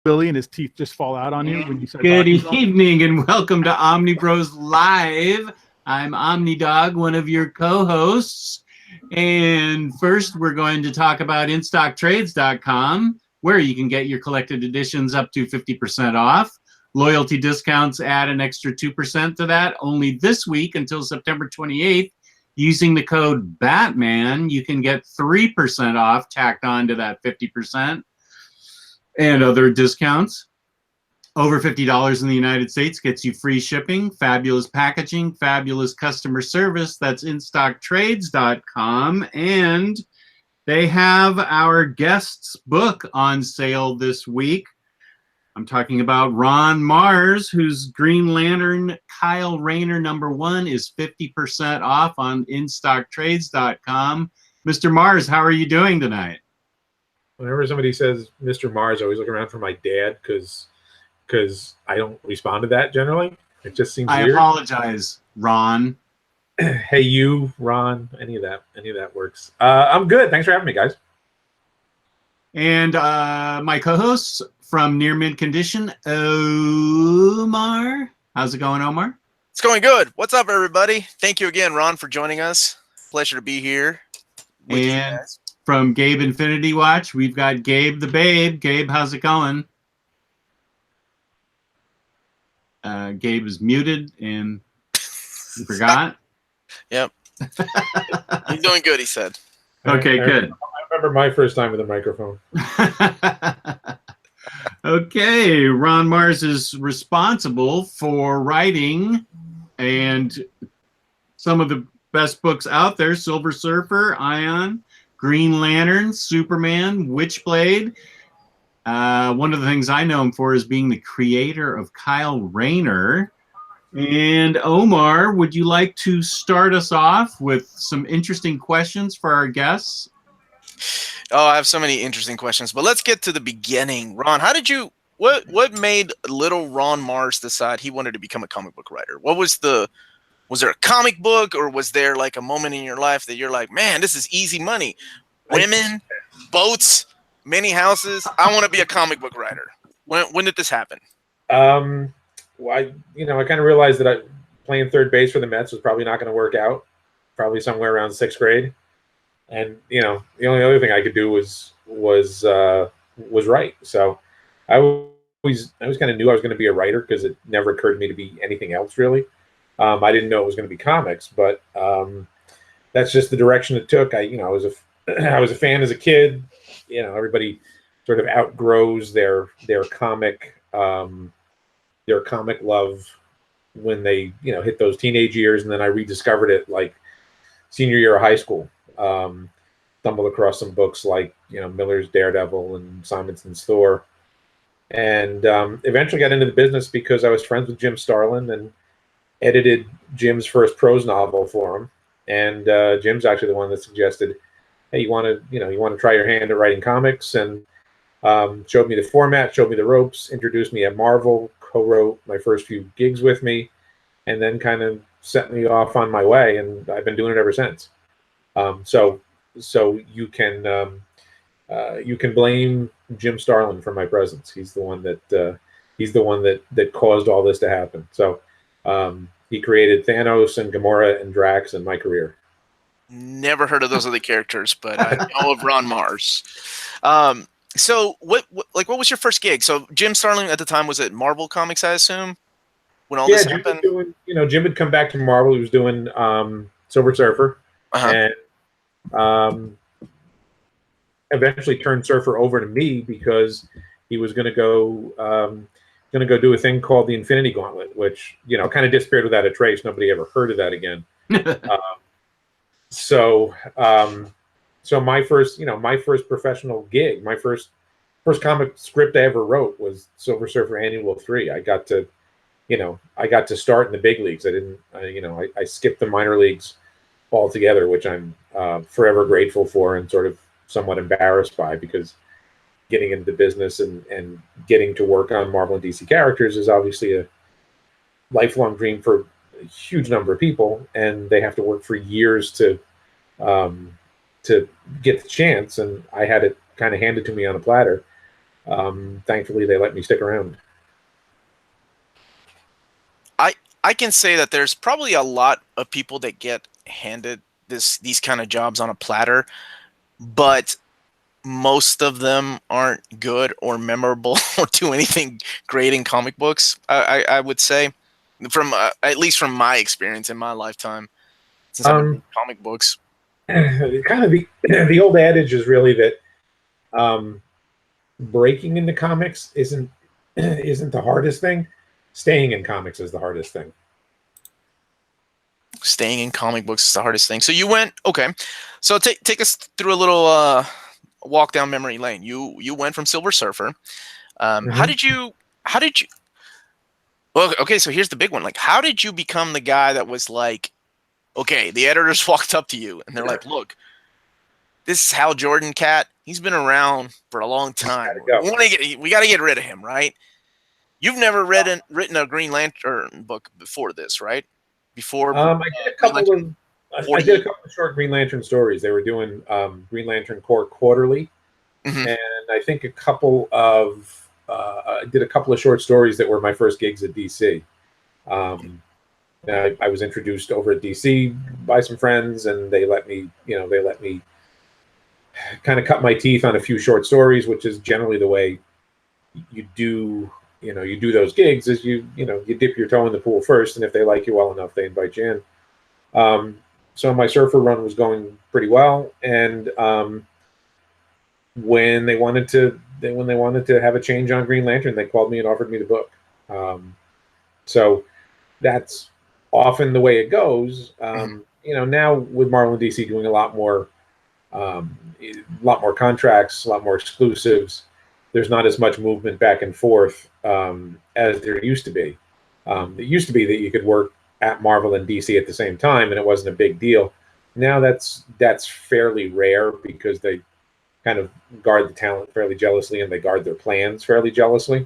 Billy and his teeth just fall out on you when you start Good talking. evening and welcome to Omnibroslive. I'm Omnidog, one of your co-hosts. And first, we're going to talk about InStockTrades.com, where you can get your collected editions up to 50% off. Loyalty discounts add an extra 2% to that. Only this week until September 28th, using the code BATMAN, you can get 3% off tacked on to that 50%. And other discounts. Over $50 in the United States gets you free shipping, fabulous packaging, fabulous customer service. That's InStockTrades.com. And they have our guest's book on sale this week. I'm talking about Ron Marz, whose Green Lantern Kyle Rayner #1 is 50% off on InStockTrades.com. Mr. Marz, how are you doing tonight? Whenever somebody says Mr. Marz, I always look around for my dad because I don't respond to that generally. It just seems weird. I apologize, Ron. Hey, you, Ron, any of that works. I'm good. Thanks for having me, guys. And my co-hosts from Near Mid Condition, Omar. How's it going, Omar? It's going good. What's up, everybody? Thank you again, Ron, for joining us. Pleasure to be here with you guys. From Gabe Infinity Watch, we've got Gabe the Babe. Gabe, how's it going? Gabe is muted and he forgot. Yep. He's doing good, he said. Okay, good. I remember my first time with a microphone. Okay, Ron Marz is responsible for writing and some of the best books out there: Silver Surfer, Ion, Green Lantern, Superman, Witchblade. One of the things I know him for is being the creator of Kyle Rayner. And Omar, would you like to start us off with some interesting questions for our guests? Oh, I have so many interesting questions, but let's get to the beginning. Ron, how did you, what made little Ron Marz decide he wanted to become a comic book writer? Was there a comic book, or was there like a moment in your life that you're like, man, this is easy money? Women, boats, many houses. I want to be a comic book writer. When did this happen? Well, I kind of realized that playing third base for the Mets was probably not going to work out. Probably somewhere around 6th grade, and the only other thing I could do was write. So I always kind of knew I was going to be a writer because it never occurred to me to be anything else really. I didn't know it was going to be comics, but that's just the direction it took. I was a fan as a kid. Everybody sort of outgrows their comic love when they hit those teenage years, and then I rediscovered it like senior year of high school. Stumbled across some books like Miller's Daredevil and Simonson's Thor, and eventually got into the business because I was friends with Jim Starlin and edited Jim's first prose novel for him. And Jim's actually the one that suggested, hey, you want to try your hand at writing comics, and showed me the format, showed me the ropes, introduced me at Marvel, co-wrote my first few gigs with me, and then kind of set me off on my way, and I've been doing it ever since. So you can blame Jim Starlin for my presence. He's the one that caused all this to happen. So he created Thanos and Gamora and Drax in my career. Never heard of those other characters, but I know of Ron Marz. So what was your first gig? So Jim Starlin at the time was at Marvel Comics, I assume, when all this happened? Jim had come back to Marvel. He was doing Silver Surfer, and eventually turned Surfer over to me because he was going to go do a thing called the Infinity Gauntlet, which kind of disappeared without a trace. Nobody ever heard of that again. So my first professional gig, my first comic script I ever wrote was Silver Surfer Annual 3. I got to start in the big leagues. I skipped the minor leagues altogether, which I'm forever grateful for and sort of somewhat embarrassed by, because getting into the business and getting to work on Marvel and DC characters is obviously a lifelong dream for a huge number of people, and they have to work for years to get the chance. And I had it kind of handed to me on a platter. thankfully they let me stick around. I can say that there's probably a lot of people that get handed these kind of jobs on a platter, but most of them aren't good or memorable or do anything great in comic books. I would say, from at least from my experience in my lifetime, since I've been reading comic books. Kind of the old adage is really that breaking into comics isn't the hardest thing. Staying in comics is the hardest thing. Staying in comic books is the hardest thing. So you went, okay. So take us through a little walk down memory lane. You went from Silver Surfer. How did you? Well, okay. So here's the big one. Like, how did you become the guy that was like, okay, the editors walked up to you and they're like, look, this is Hal Jordan cat. He's been around for a long time. We got to get rid of him, right? You've never written a Green Lantern book before this, right? Before I did a couple of short Green Lantern stories. They were doing Green Lantern Corps quarterly, and I think I did a couple of short stories that were my first gigs at DC. I was introduced over at DC by some friends, and they let me kind of cut my teeth on a few short stories, which is generally the way you do those gigs. Is you dip your toe in the pool first, and if they like you well enough, they invite you in. So my Surfer run was going pretty well, and when they wanted to have a change on Green Lantern, they called me and offered me the book. So that's often the way it goes. Now with Marvel and DC doing a lot more contracts, a lot more exclusives, there's not as much movement back and forth as there used to be. It used to be that you could work at Marvel and DC at the same time, and it wasn't a big deal. Now that's fairly rare because they kind of guard the talent fairly jealously, and they guard their plans fairly jealously.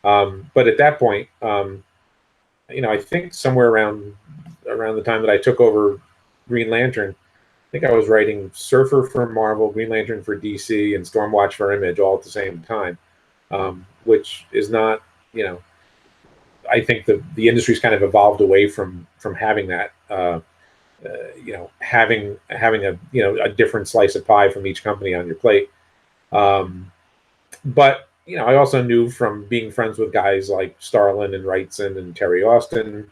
But at that point, I think somewhere around the time that I took over Green Lantern, I think I was writing Surfer for Marvel, Green Lantern for DC, and Stormwatch for Image all at the same time, which is not, I think the industry's kind of evolved away from having that, having a different slice of pie from each company on your plate. But I also knew from being friends with guys like Starlin and Wrightson and Terry Austin,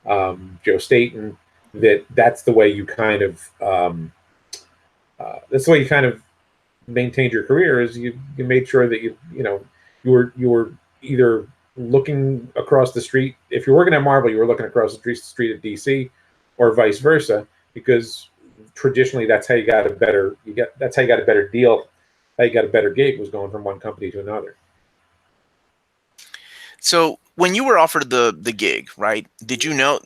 Joe Staten, that's the way you kind of maintained your career. Is you made sure that you were either looking across the street. If you're working at Marvel, you were looking across the street at DC, or vice versa, because traditionally that's how you got a better deal. How you got a better gig was going from one company to another. So when you were offered the gig, right? Did you know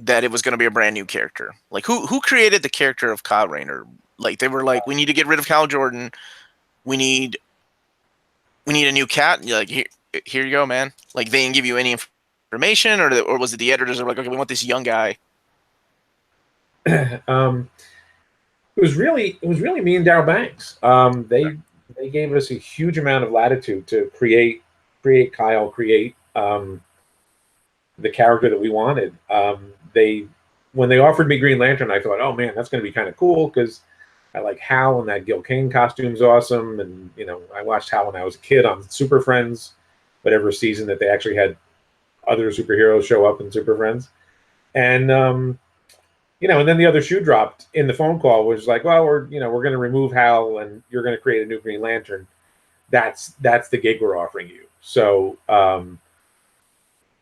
that it was going to be a brand new character? Like who created the character of Kyle Rayner? Like they were like, we need to get rid of Hal Jordan. We need a new cat. You're like, here you go, man. Like they didn't give you any information, or was it the editors are like, okay, we want this young guy? It was really me and Darryl Banks. They gave us a huge amount of latitude to create Kyle, create the character that we wanted. When they offered me Green Lantern, I thought, oh man, that's going to be kind of cool because I like Hal, and that Gil Kane costume's awesome. And I watched Hal when I was a kid on Super Friends, whatever season that they actually had other superheroes show up in Super Friends. And and then the other shoe dropped in the phone call, was like, well, we're going to remove Hal and you're going to create a new Green Lantern. That's the gig we're offering you. So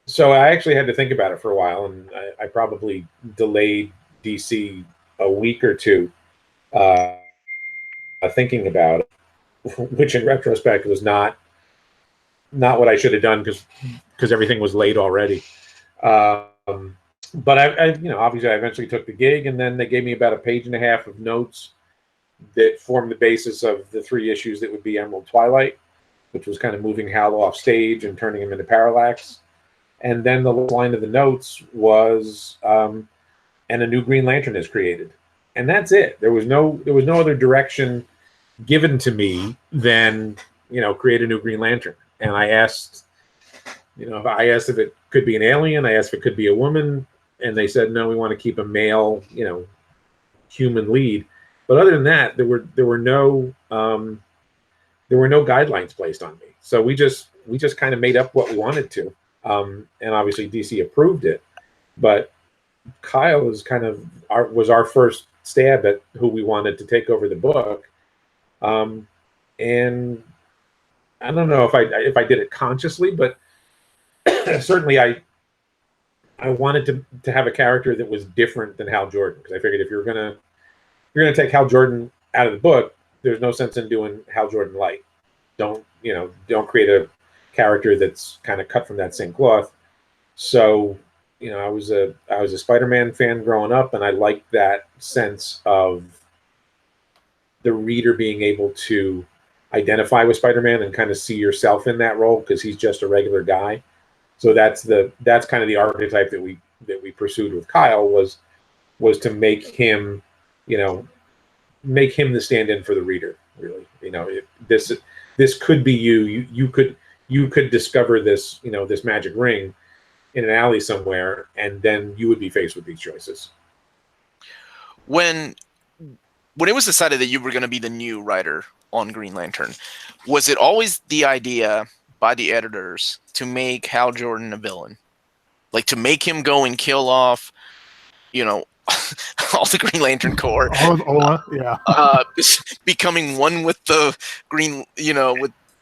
so I actually had to think about it for a while, and I probably delayed DC a week or two thinking about it, which in retrospect was not what I should have done because everything was late already. But I obviously I eventually took the gig, and then they gave me about a page and a half of notes that formed the basis of the 3 issues that would be Emerald Twilight, which was kind of moving Hal off stage and turning him into Parallax. And then the line of the notes was, and a new Green Lantern is created. And that's it. There was no other direction given to me than create a new Green Lantern. And I asked, if it could be an alien. I asked if it could be a woman, and they said no. We want to keep a male, human lead. But other than that, there were no guidelines placed on me. So we just kind of made up what we wanted to, and obviously DC approved it. But Kyle was was our first stab at who we wanted to take over the book, and I don't know if I did it consciously, but certainly I wanted to have a character that was different than Hal Jordan, because I figured if you're gonna take Hal Jordan out of the book, there's no sense in doing Hal Jordan light. Don't create a character that's kind of cut from that same cloth. So, I was a Spider-Man fan growing up, and I liked that sense of the reader being able to identify with Spider-Man and kind of see yourself in that role, because he's just a regular guy. So that's kind of the archetype that we pursued with Kyle, was to make him, the stand-in for the reader. Really, this could be you. You could discover this, this magic ring in an alley somewhere, and then you would be faced with these choices. When it was decided that you were going to be the new writer on Green Lantern, was it always the idea by the editors to make Hal Jordan a villain, like to make him go and kill off, all the Green Lantern Corps, becoming one with the Green,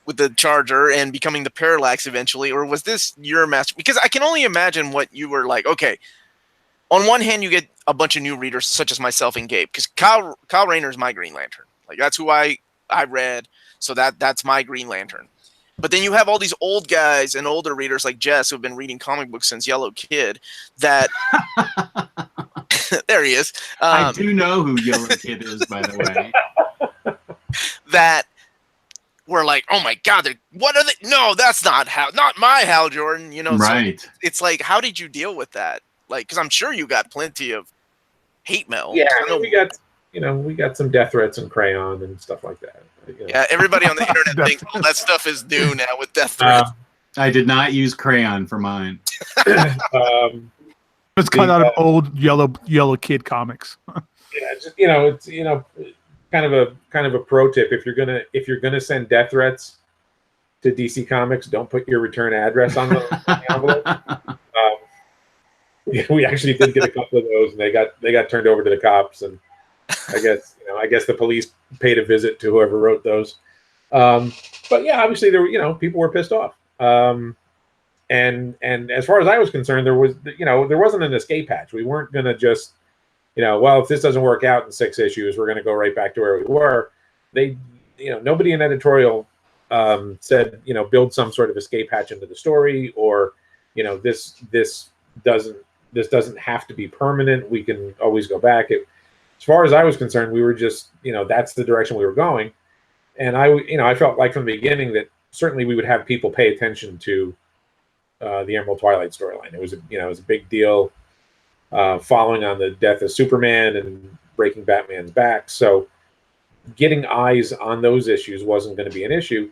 with the Charger, and becoming the Parallax eventually? Or was this your master? Because I can only imagine what you were like. Okay, on one hand, you get a bunch of new readers such as myself and Gabe, because Kyle Rayner is my Green Lantern. Like, that's who I read, so that's my Green Lantern. But then you have all these old guys and older readers like Jess, who have been reading comic books since Yellow Kid, that there he is. I do know who Yellow Kid is, by the way. That were like, oh my God, what are they? No, that's not my Hal Jordan. Right. So it's like, how did you deal with that? Like, because I'm sure you got plenty of hate mail. Yeah, we got some death threats and crayon and stuff like that. Yeah, everybody on the internet thinks that stuff is new now with death threats. I did not use crayon for mine. It's cut out of old Yellow Kid comics. Yeah, it's kind of a pro tip. If you're gonna send death threats to DC Comics, don't put your return address on the envelope. We actually did get a couple of those, and they got turned over to the cops, and I guess the police paid a visit to whoever wrote those. But yeah, obviously there were, people were pissed off. And as far as I was concerned, there wasn't an escape hatch. We weren't going to just, well, if this doesn't work out in 6 issues, we're going to go right back to where we were. Nobody in editorial said, build some sort of escape hatch into the story, or, this doesn't have to be permanent. We can always go back. As far as I was concerned, we were just, that's the direction we were going. And I felt like from the beginning that certainly we would have people pay attention to the Emerald Twilight storyline. It was a big deal, following on the death of Superman and breaking Batman's back. So getting eyes on those issues wasn't going to be an issue.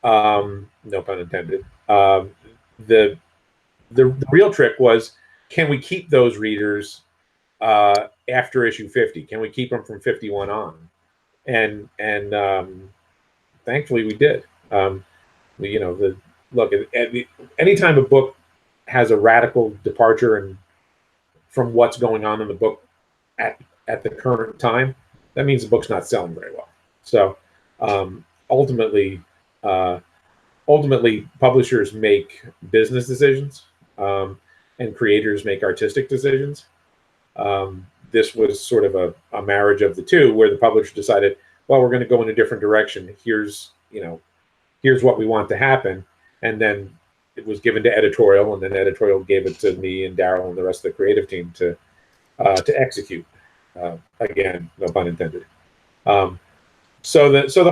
No pun intended. The real trick was, can we keep those readers after issue 50? Can we keep them from 51 on? And thankfully we did. Anytime a book has a radical departure from what's going on in the book at the current time, that means the book's not selling very well. So ultimately, publishers make business decisions, and creators make artistic decisions. This was sort of a marriage of the two, where the publisher decided, well, we're going to go in a different direction. Here's what we want to happen. And then it was given to editorial, and then editorial gave it to me and Daryl and the rest of the creative team to execute. Again, no pun intended. So the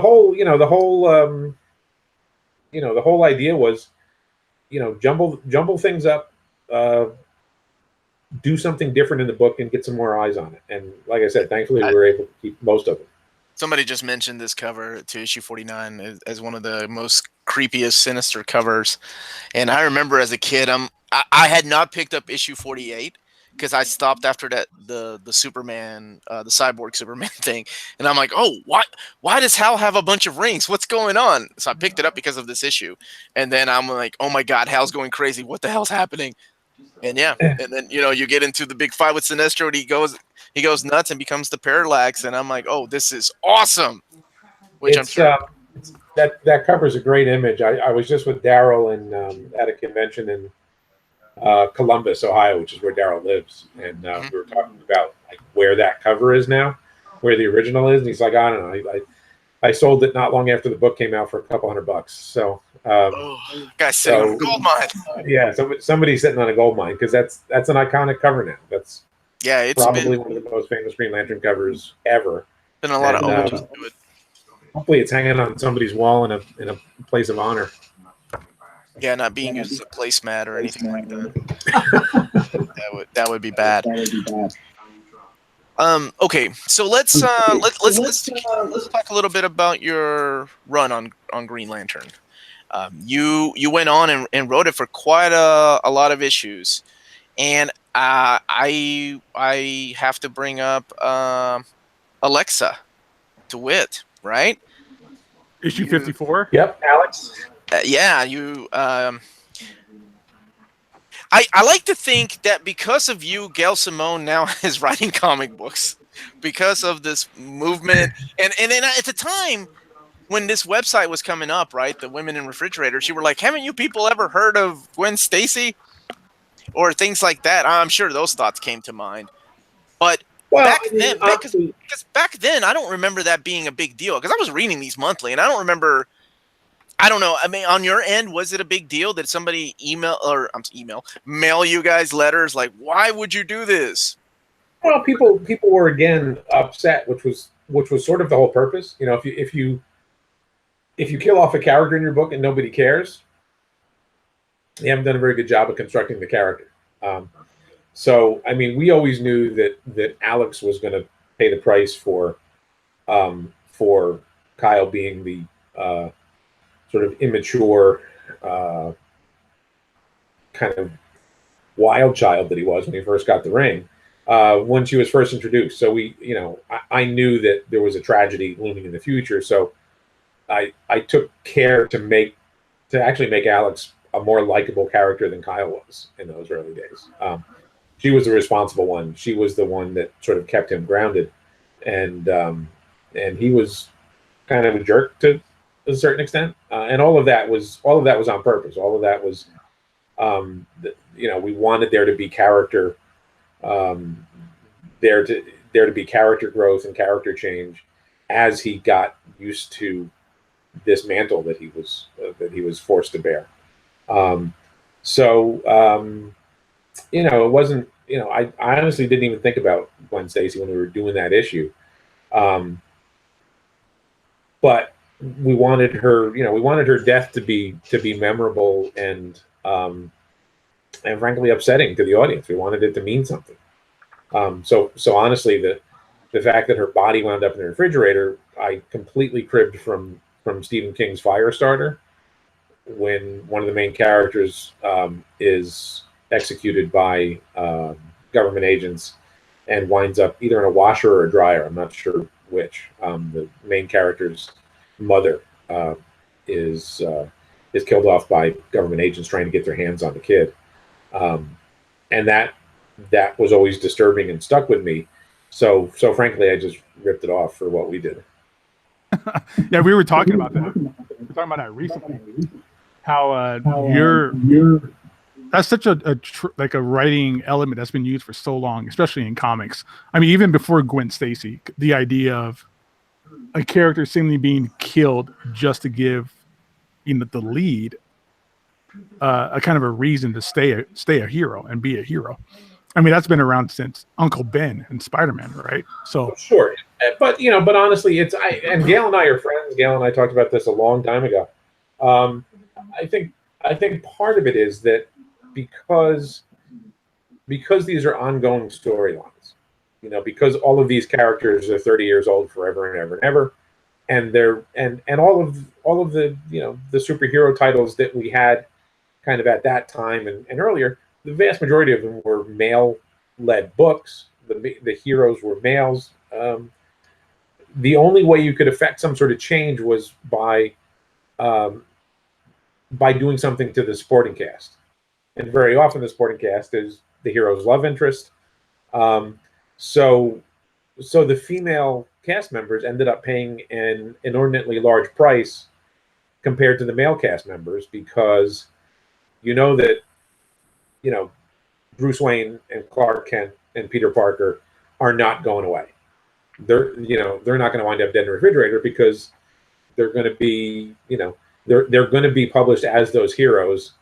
whole idea was, jumble things up, do something different in the book, and get some more eyes on it. And like I said, thankfully we were able to keep most of them. Somebody just mentioned this cover to issue 49 as one of the most creepiest, sinister covers. And I remember as a kid, I had not picked up issue 48 because I stopped after that the Superman, the cyborg Superman thing. And I'm like, oh, why does Hal have a bunch of rings? What's going on? So I picked it up because of this issue. And then I'm like, oh my God, Hal's going crazy. What the hell's happening? And yeah, and then you get into the big fight with Sinestro, and he goes nuts and becomes the Parallax, and I'm like, oh, this is awesome. Which I'm sure that covers a great image. I was just with Daryl at a convention in Columbus, Ohio, which is where Daryl lives, and we were talking about like where that cover is now, where the original is, and he's like, I don't know, I sold it not long after the book came out for a couple $100. So guy's sitting on a gold mine. Yeah, somebody's sitting on a gold mine because that's an iconic cover now. That's it's probably one of the most famous Green Lantern covers ever. Been a lot of homages to it. Hopefully, it's hanging on somebody's wall in a place of honor. Yeah, not being used as a placemat or anything like that. that would be bad. Okay, so let's talk a little bit about your run on Green Lantern. You went on and wrote it for quite a lot of issues, and I have to bring up Alexa DeWitt, right? Issue 54. Yep, Alex. Yeah, you. I like to think that because of you, Gail Simone now is writing comic books because of this movement. And then at the time when this website was coming up, right, the Women in Refrigerators, you were like, haven't you people ever heard of Gwen Stacy? Or things like that. I'm sure those thoughts came to mind. But back then, because back then, I don't remember that being a big deal. Because I was reading these monthly, and I don't remember. I don't know. I mean, on your end, was it a big deal? Did somebody mail you guys letters like, why would you do this? Well, people were again upset, which was sort of the whole purpose. You know, if you kill off a character in your book and nobody cares, you haven't done a very good job of constructing the character. So, I mean, we always knew that Alex was going to pay the price for Kyle being the sort of immature, kind of wild child that he was when he first got the ring, when she was first introduced. So I knew that there was a tragedy looming in the future. So I took care to actually make Alex a more likable character than Kyle was in those early days. She was the responsible one. She was the one that sort of kept him grounded, and he was kind of a jerk to a certain extent. And all of that was on purpose. All of that was, we wanted there to be character, there to be character growth and character change as he got used to this mantle that he was forced to bear. It wasn't, I honestly didn't even think about Gwen Stacy when we were doing that issue. But we wanted her death to be memorable and frankly upsetting to the audience. We wanted it to mean something. So honestly, the fact that her body wound up in the refrigerator, I completely cribbed from Stephen King's Firestarter, when one of the main characters is executed by government agents and winds up either in a washer or a dryer. I'm not sure which. The main character's mother is killed off by government agents trying to get their hands on the kid, and that was always disturbing and stuck with me. So frankly, I just ripped it off for what we did. Yeah, we were talking about that. We were talking about that recently. How that's such a writing element that's been used for so long, especially in comics. I mean, even before Gwen Stacy, the idea of a character seemingly being killed just to give the lead a kind of a reason to stay a hero and be a hero. I mean, that's been around since Uncle Ben and Spider-Man, right? So sure, but honestly, and Gail and I are friends. Gail and I talked about this a long time ago. I think part of it is that because these are ongoing storylines, because all of these characters are 30 years old forever and ever and ever, and they're and all of the the superhero titles that we had kind of at that time and earlier, the vast majority of them were male-led books. The heroes were males. The only way you could affect some sort of change was by doing something to the supporting cast, and very often the supporting cast is the hero's love interest. So the female cast members ended up paying an inordinately large price compared to the male cast members, because that Bruce Wayne and Clark Kent and Peter Parker are not going away. They're not going to wind up dead in a refrigerator, because they're going to be they're going to be published as those heroes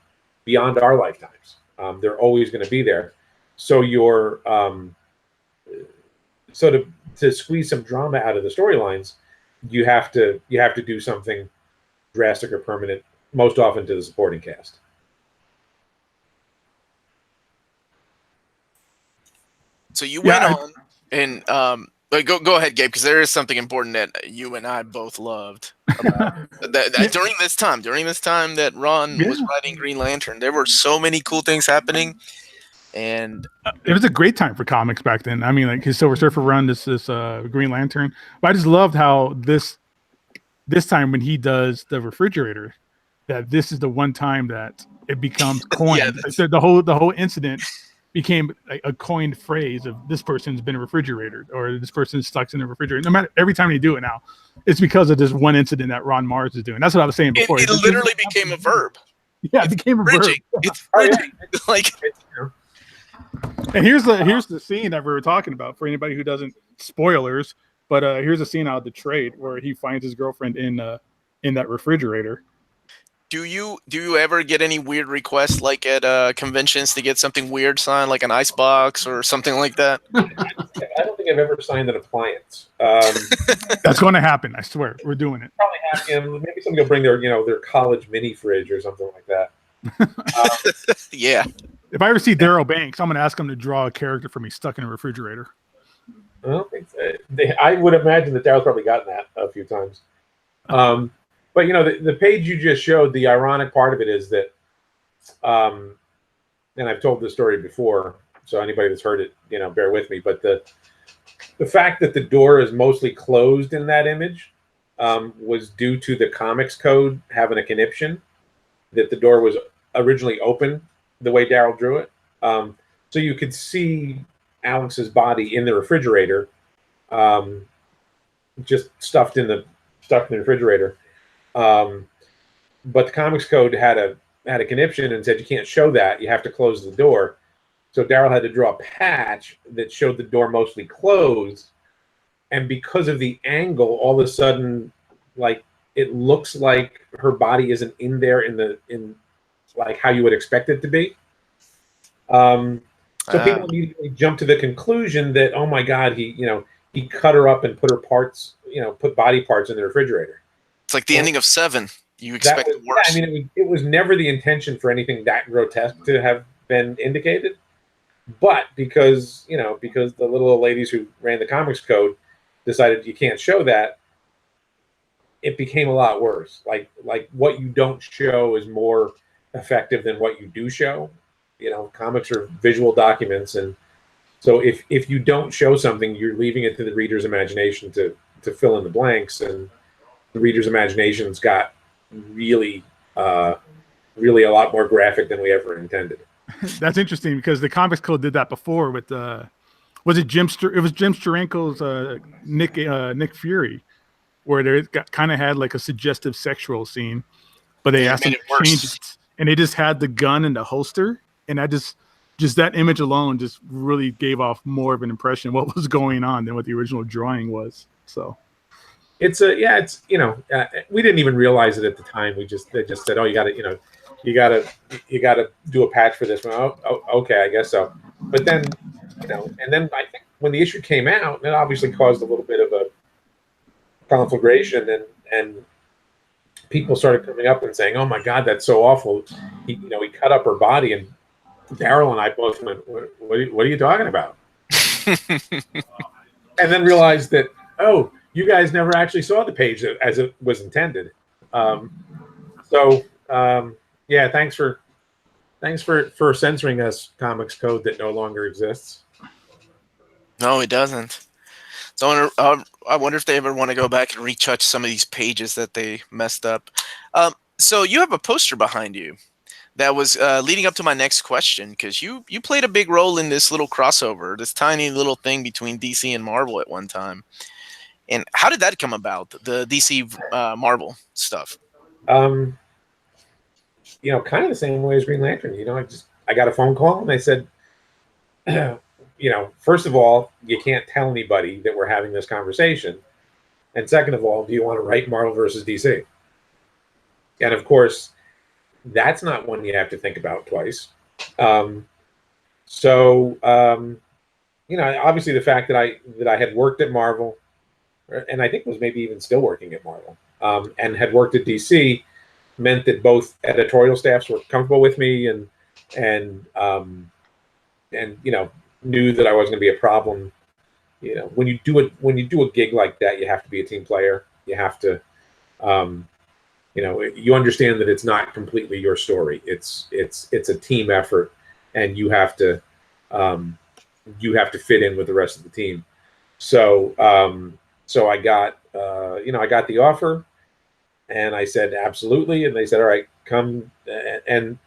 beyond our lifetimes. They're always going to be there. So to squeeze some drama out of the storylines, you have to do something drastic or permanent, most often to the supporting cast. So you went on and go ahead, Gabe, because there is something important that you and I both loved about during this time that Ron was writing Green Lantern. There were so many cool things happening, and it was a great time for comics back then. I mean, like his Silver Surfer run, this Green Lantern. But I just loved how this time when he does the refrigerator, that this is the one time that it becomes coined. The whole incident became a coined phrase of this person's been a refrigerator, or this person's stuck in a refrigerator. No matter, every time they do it now, it's because of this one incident that Ron Marz is doing. That's what I was saying before. It literally became a verb. Yeah, it became a verb. It's fridging. And here's the scene that we were talking about for anybody who doesn't, spoilers, but here's a scene out of the trade where he finds his girlfriend in that refrigerator. Do you ever get any weird requests, like at conventions, to get something weird signed, like an ice box or something like that? I don't think I've ever signed an appliance. That's going to happen. I swear, we're doing it. Probably have, maybe somebody will bring their college mini fridge or something like that. Yeah. If I ever see Darryl Banks, I'm going to ask him to draw a character for me stuck in a refrigerator. I don't think I would imagine that Darryl's probably gotten that a few times. But the page you just showed, the ironic part of it is that, and I've told this story before, so anybody that's heard it, bear with me. But the fact that the door is mostly closed in that image was due to the comics code having a conniption that the door was originally open the way Darryl drew it. So you could see Alex's body in the refrigerator, just stuffed in the refrigerator. But the comics code had a conniption and said you can't show that. You have to close the door. So Darryl had to draw a patch that showed the door mostly closed, and because of the angle, all of a sudden, like, it looks like her body isn't in there in like how you would expect it to be. So people immediately jump to the conclusion that, oh my God, he cut her up and put her parts, put body parts in the refrigerator. It's like the ending of Seven. You expect the worst. Yeah, I mean, it was never the intention for anything that grotesque to have been indicated, but because the little old ladies who ran the comics code decided you can't show that, it became a lot worse. Like what you don't show is more effective than what you do show. Comics are visual documents, and so if you don't show something, you're leaving it to the reader's imagination to fill in the blanks, and the reader's imaginations got really a lot more graphic than we ever intended. That's interesting, because the comics code did that before with was it Jim Steranko's Nick Fury, where they kind of had like a suggestive sexual scene, but they asked him to change it, and they just had the gun in the holster, and that just that image alone just really gave off more of an impression of what was going on than what the original drawing was. So we didn't even realize it at the time. They just said, oh, you gotta do a patch for this one. Oh, okay, I guess so. But then, and then I think when the issue came out, it obviously caused a little bit of a conflagration, and people started coming up and saying, oh my God, that's so awful. He cut up her body, and Darryl and I both went, what are you talking about? And then realized that, oh, you guys never actually saw the page as it was intended. Yeah, thanks for censoring us, Comics Code that no longer exists. No, it doesn't. So I wonder if they ever want to go back and retouch some of these pages that they messed up. So you have a poster behind you that was leading up to my next question, because you played a big role in this little crossover, this tiny little thing between DC and Marvel at one time. And how did that come about, the DC Marvel stuff? Kind of the same way as Green Lantern. I got a phone call and they said, first of all, you can't tell anybody that we're having this conversation. And second of all, do you want to write Marvel versus DC? And of course, that's not one you have to think about twice. Obviously the fact that I had worked at Marvel, and I think was maybe even still working at Marvel, and had worked at DC, meant that both editorial staffs were comfortable with me and knew that I wasn't going to be a problem. When you do a gig like that, you have to be a team player. You have to, you understand that it's not completely your story. It's a team effort, and you have to fit in with the rest of the team. So I got the offer, and I said absolutely, and they said, all right, come. And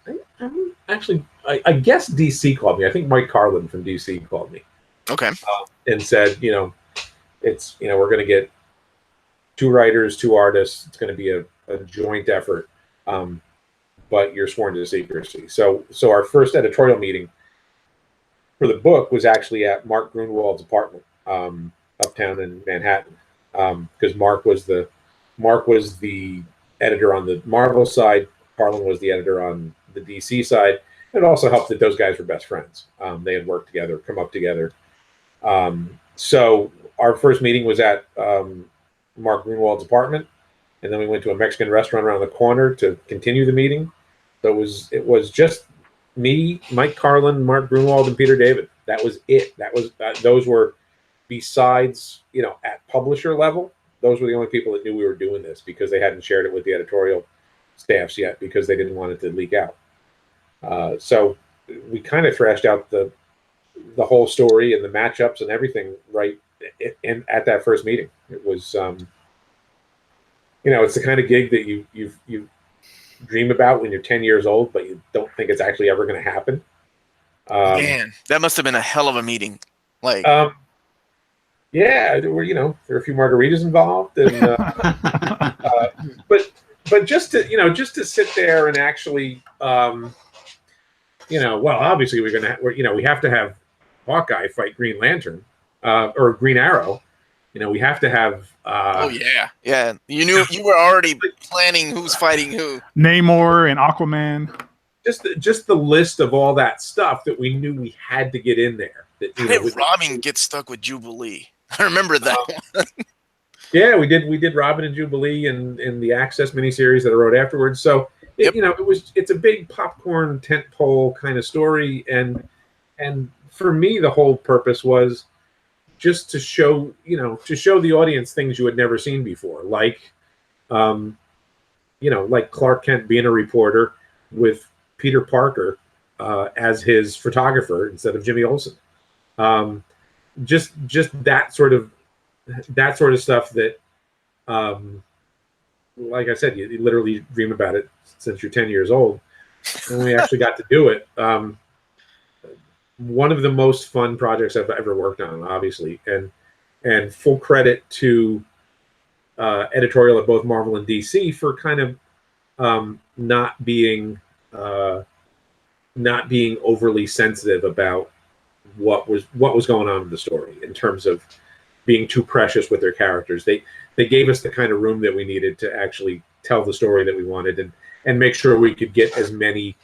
actually, I guess DC called me. I think Mike Carlin from DC called me. Okay. And said, we're going to get 2 writers, 2 artists. It's going to be a joint effort, but you're sworn to secrecy. So our first editorial meeting for the book was actually at Mark Grunwald's apartment, uptown in Manhattan, because Mark was the editor on the Marvel side. Carlin was the editor on the DC side. It also helped that those guys were best friends. They had worked together, come up together. So our first meeting was at Mark Grunwald's apartment, and then we went to a Mexican restaurant around the corner to continue the meeting. So it was just me, Mike Carlin, Mark Grunwald, and Peter David. That was it. Those were, besides at publisher level, those were the only people that knew we were doing this, because they hadn't shared it with the editorial staffs yet, because they didn't want it to leak out. So we kind of thrashed out the whole story and the matchups and everything right at that first meeting. It was, it's the kind of gig that you dream about when you're 10 years old, but you don't think it's actually ever going to happen. Man, that must have been a hell of a meeting. Yeah, there were a few margaritas involved, and but just to sit there and actually, well, obviously we have to have Hawkeye fight Green Lantern, or Green Arrow. We have to have. Oh yeah. You were already planning who's fighting who. Namor and Aquaman. Just the list of all that stuff that we knew we had to get in there. That Robin gets stuck with Jubilee. I remember that one. Yeah, we did Robin and Jubilee in the Access miniseries that I wrote afterwards. So it's a big popcorn tentpole kind of story, and for me the whole purpose was just to show the audience things you had never seen before, like Clark Kent being a reporter with Peter Parker as his photographer instead of Jimmy Olsen. Just that sort of stuff that, like I said, you literally dream about it since you're 10 years old. And we actually got to do it. One of the most fun projects I've ever worked on, obviously, and full credit to editorial at both Marvel and DC for kind of not being overly sensitive about what was going on in the story in terms of being too precious with their characters. They gave us the kind of room that we needed to actually tell the story that we wanted and make sure we could get as many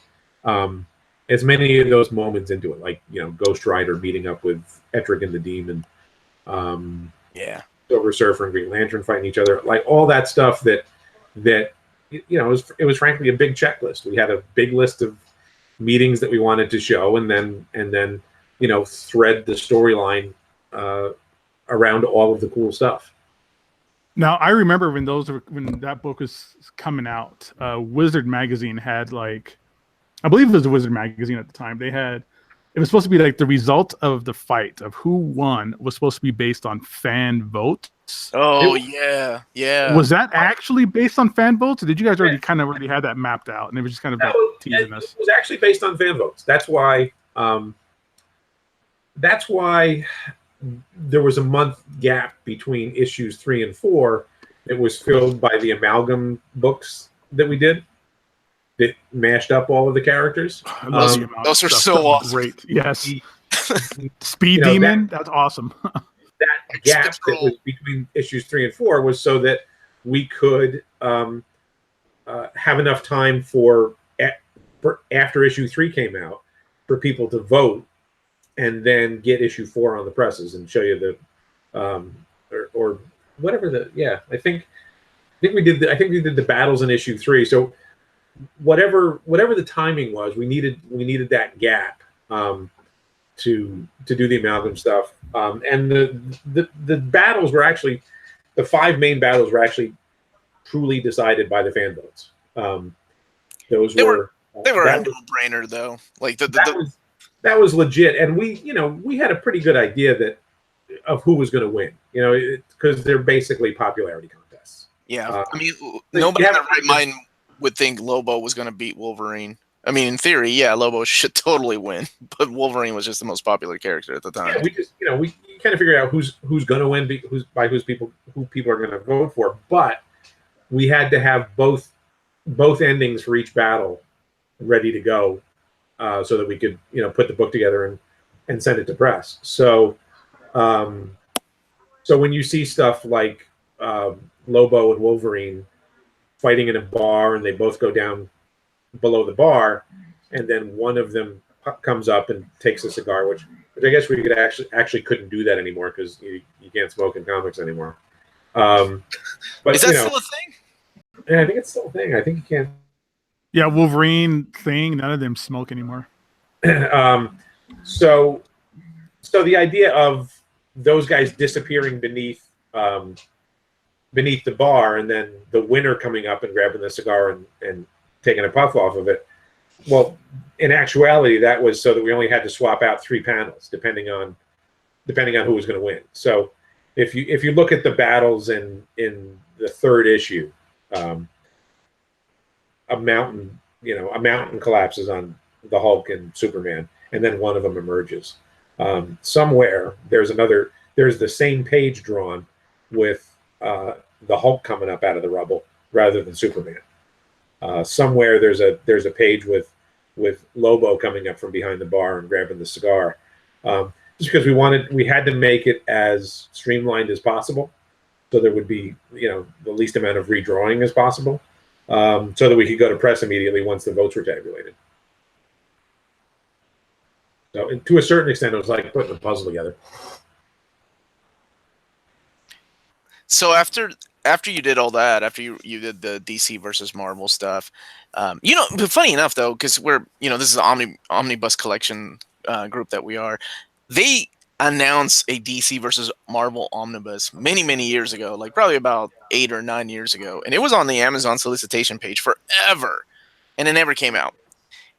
of those moments into it, like Ghost Rider meeting up with Etrick and the Demon, Silver Surfer and Green Lantern fighting each other, like all that stuff that it was frankly a big checklist. We had a big list of meetings that we wanted to show, and then thread the storyline around all of the cool stuff. Now I remember when that book was coming out, Wizard magazine had like, I believe it was a Wizard magazine at the time. They had, it was supposed to be like the result of the fight of who won was supposed to be based on fan votes. Oh yeah, yeah. Was that actually based on fan votes, or did you guys already had that mapped out, and it was just kind of like teasing us? It was actually based on fan votes. That's why. That's why there was a month gap between issues 3 and 4. It was filled by the amalgam books that we did. That mashed up all of the characters. Those are so awesome. Great. Yes. Speed Demon. That's awesome. That gap that was between issues 3 and 4 was so that we could have enough time for after issue 3 came out for people to vote and then get issue 4 on the presses and show you the or whatever the I think we did the battles in issue 3. So whatever the timing was, we needed that gap to do the amalgam stuff. And the battles were actually, the 5 main battles were actually truly decided by the fan votes. They were a no-brainer though. Like that was legit, and we had a pretty good idea of who was going to win. Because they're basically popularity contests. Yeah, I mean, nobody in their right mind would think Lobo was going to beat Wolverine. I mean, in theory, yeah, Lobo should totally win, but Wolverine was just the most popular character at the time. Yeah, we just, we kind of figured out who's going to win, who people are going to vote for. But we had to have both endings for each battle ready to go, so that we could, put the book together and send it to press. So, so when you see stuff like Lobo and Wolverine fighting in a bar, and they both go down below the bar, and then one of them comes up and takes a cigar, which I guess we could actually couldn't do that anymore because you can't smoke in comics anymore. But is that still a thing? Yeah, I think it's still a thing. I think you can. Yeah, Wolverine thing. None of them smoke anymore. So the idea of those guys disappearing beneath the bar, and then the winner coming up and grabbing the cigar and taking a puff off of it. Well, in actuality, that was so that we only had to swap out 3 panels depending on who was going to win. So if you look at the battles in the 3rd issue, a mountain collapses on the Hulk and Superman, and then one of them emerges. Somewhere there's the same page drawn with the Hulk coming up out of the rubble rather than Superman. Somewhere there's a page with Lobo coming up from behind the bar and grabbing the cigar, just because we had to make it as streamlined as possible, so there would be the least amount of redrawing as possible, so that we could go to press immediately once the votes were tabulated. So, to a certain extent, it was like putting a puzzle together. So after you did all that, after you did the DC versus Marvel stuff, but funny enough though, because we're this is the Omnibus collection group that we are, they announced a DC versus Marvel Omnibus many years ago, like probably about 8 or 9 years ago, and it was on the Amazon solicitation page forever, and it never came out.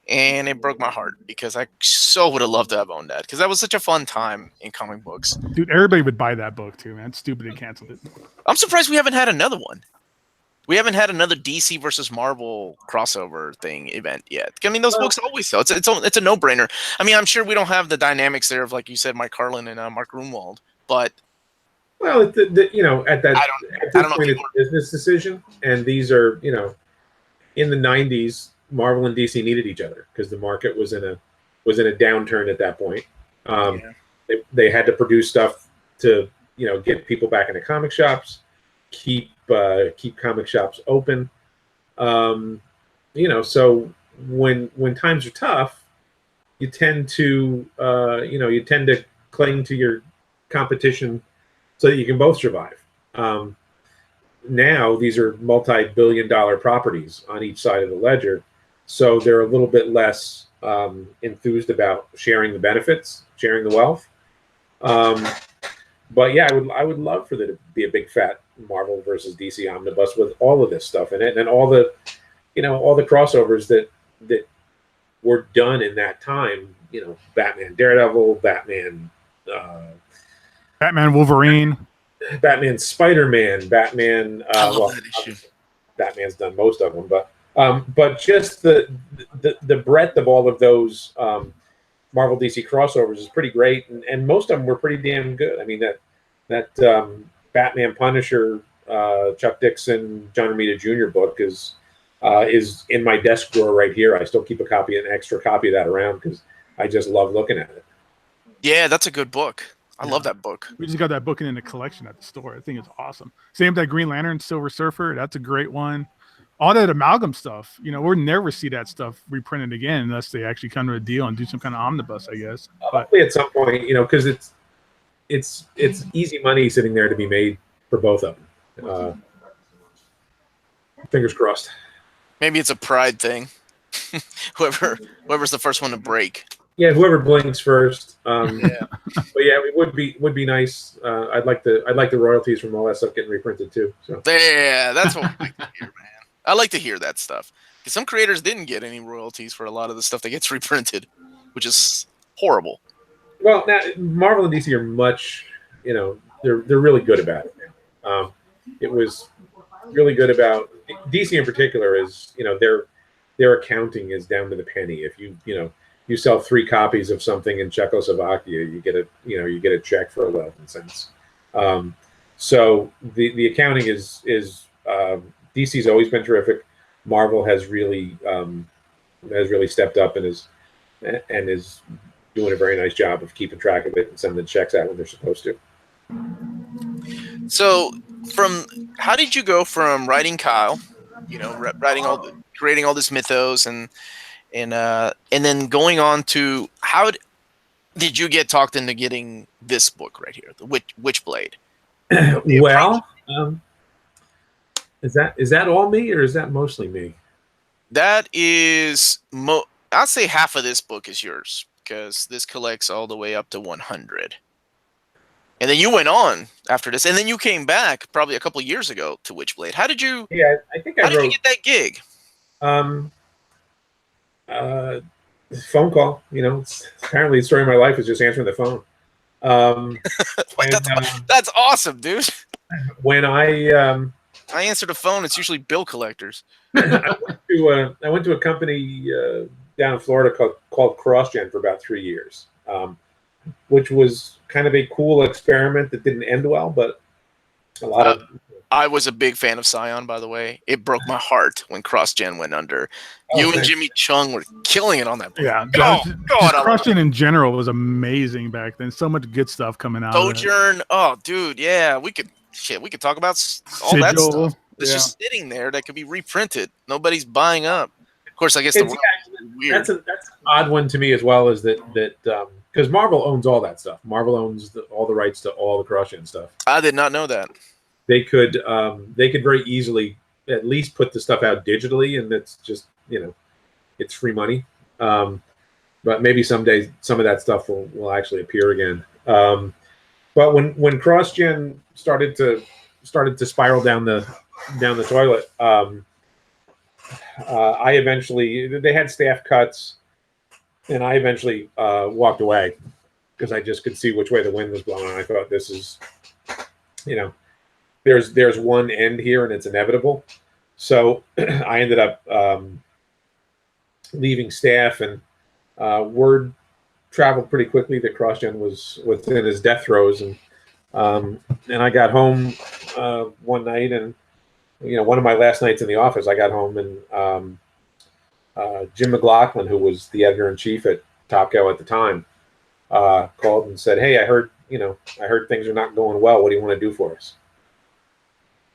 And it broke my heart because I so would have loved to have owned that, because that was such a fun time in comic books. Dude, everybody would buy that book too, man. It's stupid they canceled it. I'm surprised we haven't had another one. We haven't had another DC versus Marvel crossover event yet. I mean, those books always sell. It's a no-brainer. I mean, I'm sure we don't have the dynamics there of, like you said, Mike Carlin and Mark Grunwald, but well, at this point, it's a business decision, and these are in the 90s. Marvel and DC needed each other because the market was in a downturn at that point. They had to produce stuff to get people back into comic shops, keep comic shops open. So when times are tough, you tend to cling to your competition so that you can both survive. Now these are multi-billion-dollar properties on each side of the ledger. So they're a little bit less enthused about sharing the benefits, sharing the wealth. But yeah, I would love for there to be a big fat Marvel versus DC omnibus with all of this stuff in it, and all the, all the crossovers that were done in that time. Batman, Daredevil, Batman, Wolverine. Batman, Spider-Man, Batman. I love that issue. Batman's done most of them, but just the breadth of all of those Marvel DC crossovers is pretty great, and most of them were pretty damn good. I mean that Batman Punisher Chuck Dixon John Romita Jr. book is in my desk drawer right here. I still keep an extra copy of that around because I just love looking at it. Yeah, that's a good book. I love that book. We just got that book in the collection at the store. I think it's awesome. Same with that Green Lantern, Silver Surfer. That's a great one. All that amalgam stuff, we'll never see that stuff reprinted again unless they actually come to a deal and do some kind of omnibus, I guess. But hopefully at some point, because it's easy money sitting there to be made for both of them. Fingers crossed. Maybe it's a pride thing. Whoever's the first one to break. Yeah, whoever blinks first. Yeah. But yeah, it would be nice. I'd like the royalties from all that stuff getting reprinted too. So Yeah, that's what I like to hear, man. I like to hear that stuff. Because some creators didn't get any royalties for a lot of the stuff that gets reprinted, which is horrible. Well, now Marvel and DC are much, they're really good about it now. It was really good about DC in particular. Is their accounting is down to the penny. If you sell 3 copies of something in Czechoslovakia, you get a check for 11 cents. So the accounting is DC's always been terrific. Marvel has really stepped up and is doing a very nice job of keeping track of it and sending checks out when they're supposed to. So, how did you go from writing Kyle, creating all this mythos and then going on to how did you get talked into getting this book right here, the Witchblade? Well, is that all me or is that mostly me? That is, I'd say half of this book is yours because this collects all the way up to 100. And then you went on after this, and then you came back probably a couple of years ago to Witchblade. How did you? Yeah, I think how did you get that gig? Phone call. Apparently the story of my life is just answering the phone. That's awesome, dude. When I answer the phone, it's usually bill collectors. I went to a company down in Florida called CrossGen for about 3 years, which was kind of a cool experiment that didn't end well, but a lot of. I was a big fan of Scion, by the way. It broke my heart when CrossGen went under. You and Jimmy Chung were killing it on that book. Yeah, CrossGen in general was amazing back then. So much good stuff coming out. Sojourn, oh, dude, yeah, we could talk about all that stuff. It's just sitting there that could be reprinted. Nobody's buying up. Of course, I guess weird. That's an odd one to me as well. Is that because Marvel owns all that stuff. Marvel owns all the rights to all the CrossGen stuff. I did not know that. They could very easily at least put the stuff out digitally, and that's just it's free money. But maybe someday some of that stuff will actually appear again. But when CrossGen started to spiral down the toilet, I eventually, they had staff cuts, and I eventually walked away because I just could see which way the wind was blowing. And I thought, this is, there's one end here, and it's inevitable. So I ended up leaving staff, and word traveled pretty quickly that CrossGen was within his death throes, and I got home one night, and one of my last nights in the office, I got home, and Jim McLaughlin, who was the editor-in-chief at Top Cow at the time, called and said, "Hey, I heard things are not going well. What do you want to do for us?"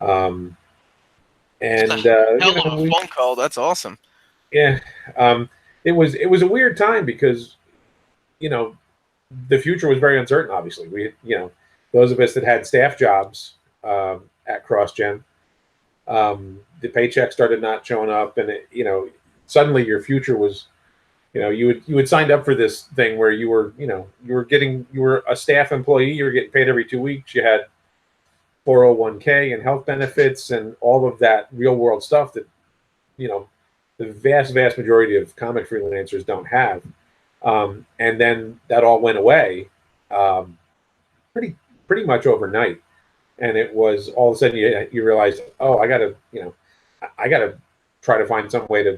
And hell of a phone call. That's awesome. Yeah, it was a weird time because the future was very uncertain. Obviously, we those of us that had staff jobs at CrossGen, the paycheck started not showing up, and suddenly your future was you would sign up for this thing where you were a staff employee, you were getting paid every 2 weeks, you had 401k and health benefits and all of that real world stuff that the vast majority of comic freelancers don't have. And then that all went away pretty much overnight. And it was all of a sudden you realize, oh, I gotta try to find some way to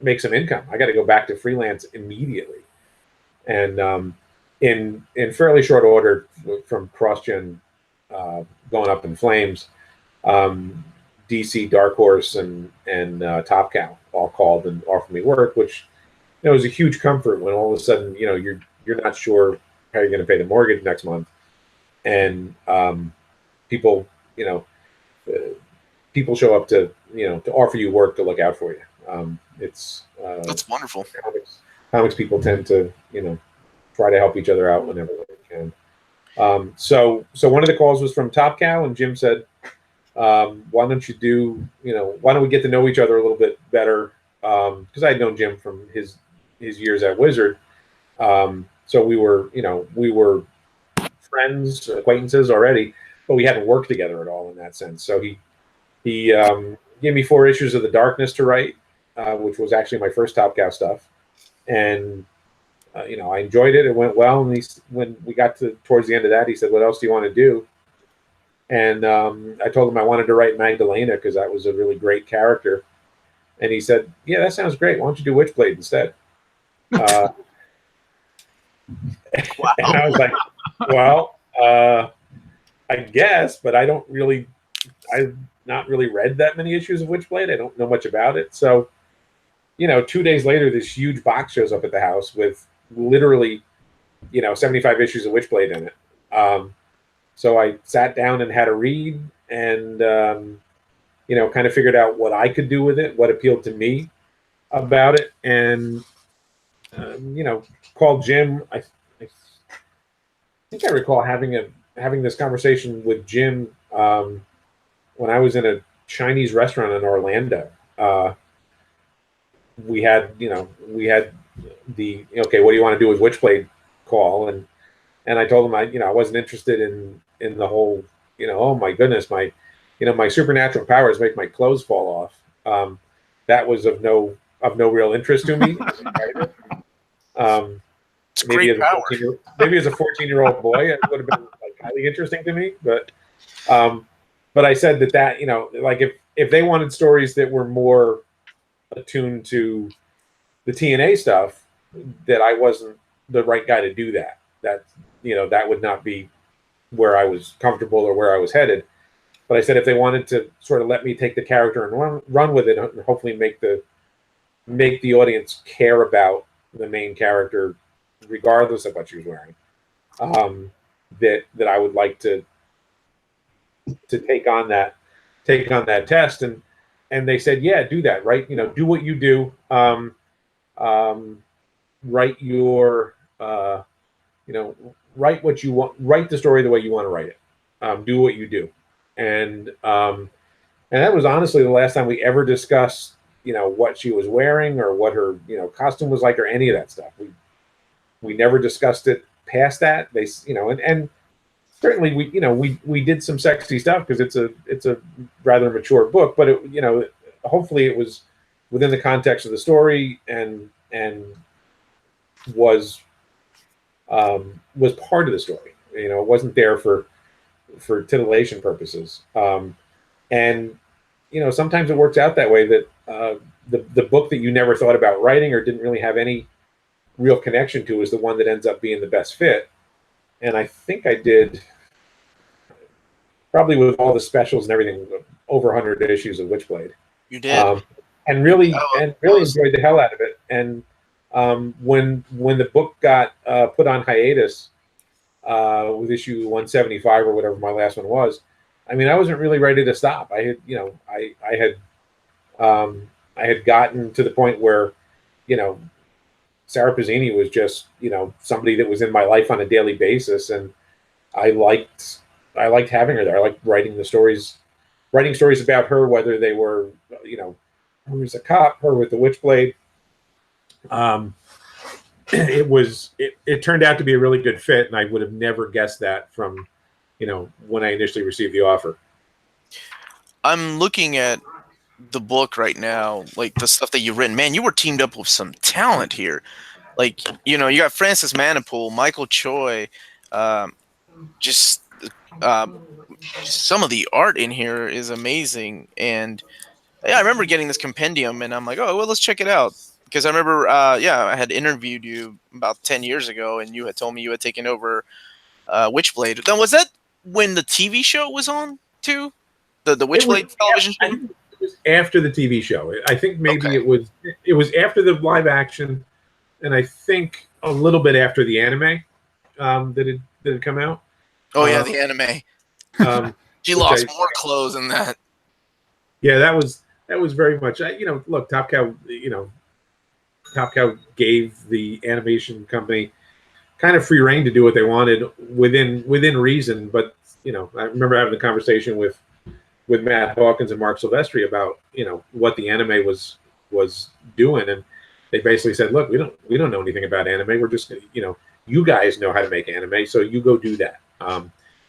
make some income. I got to go back to freelance immediately. And in fairly short order, from CrossGen going up in flames, DC, Dark Horse, and Top Cow all called and offered me work, which was a huge comfort when all of a sudden you're not sure how you're going to pay the mortgage next month, and people show up to offer you work to look out for you. That's wonderful. Comics people tend to try to help each other out whenever they can. So one of the calls was from Top Cow, and Jim said, why don't we get to know each other a little bit better? Because I had known Jim from his years at Wizard. So we were friends, acquaintances already, but we hadn't worked together at all in that sense. So he gave me 4 issues of The Darkness to write, which was actually my first Top Cow stuff. And I enjoyed it. It went well. And when we got towards the end of that, he said, "What else do you want to do?" And I told him I wanted to write Magdalena because that was a really great character. And he said, "Yeah, that sounds great. Why don't you do Witchblade instead?" Wow. And I was like, "Well, I guess, but I've not really read that many issues of Witchblade. I don't know much about it." So, 2 days later, this huge box shows up at the house with literally, 75 issues of Witchblade in it. So I sat down and had a read, and kind of figured out what I could do with it, what appealed to me about it, and called Jim. I think I recall having this conversation with Jim when I was in a Chinese restaurant in Orlando. We had the okay, what do you want to do with Witchblade call, and I told him I wasn't interested in the whole oh my goodness, my supernatural powers make my clothes fall off. That was of no real interest to me. Maybe as a 14-year-old boy, it would have been highly interesting to me. But I said that if they wanted stories that were more attuned to the TNA stuff, that I wasn't the right guy to do that. That would not be where I was comfortable or where I was headed. But I said if they wanted to sort of let me take the character and run with it, and hopefully make the audience care about the main character, regardless of what she was wearing, that I would like to take on that test. And they said, yeah, do that, right? Do what you do. Write your, write what you want. Write the story the way you want to write it. Do what you do. And that was honestly the last time we ever discussed, what she was wearing or what her, costume was like or any of that stuff. We never discussed it past that. They, and certainly we did some sexy stuff because it's a rather mature book, but it, hopefully it was within the context of the story and was part of the story. It wasn't there for titillation purposes. And sometimes it works out that way, that the book that you never thought about writing or didn't really have any real connection to is the one that ends up being the best fit. And I think I did, probably with all the specials and everything, over 100 issues of Witchblade. You did. And really enjoyed the hell out of it. And when the book got put on hiatus with issue 175 or whatever my last one was, I mean, I wasn't really ready to stop. I had I had gotten to the point where Sarah Pizzini was just somebody that was in my life on a daily basis, and I liked having her there. I liked writing stories about her, whether they were her as a cop, her with the Witchblade, It turned out to be a really good fit, and I would have never guessed that from, when I initially received the offer. I'm looking at the book right now, like the stuff that you've written. Man, you were teamed up with some talent here. Like, you got Francis Manipool, Michael Choi, just some of the art in here is amazing. And yeah, I remember getting this compendium, and I'm like, oh, well, let's check it out. Because I remember, I had interviewed you about 10 years ago, and you had told me you had taken over Witchblade. Then was that when the TV show was on, too? The Witchblade television show? It was after the TV show. I think maybe it was after the live action, and I think a little bit after the anime that had come out. Oh, yeah, the anime. She lost more clothes than that. Yeah, that was very much. Look, Top Cow. Top Cow gave the animation company kind of free reign to do what they wanted within reason. But I remember having a conversation with Matt Hawkins and Mark Silvestri about what the anime was doing, and they basically said, look, we don't know anything about anime. We're just you guys know how to make anime, so you go do that.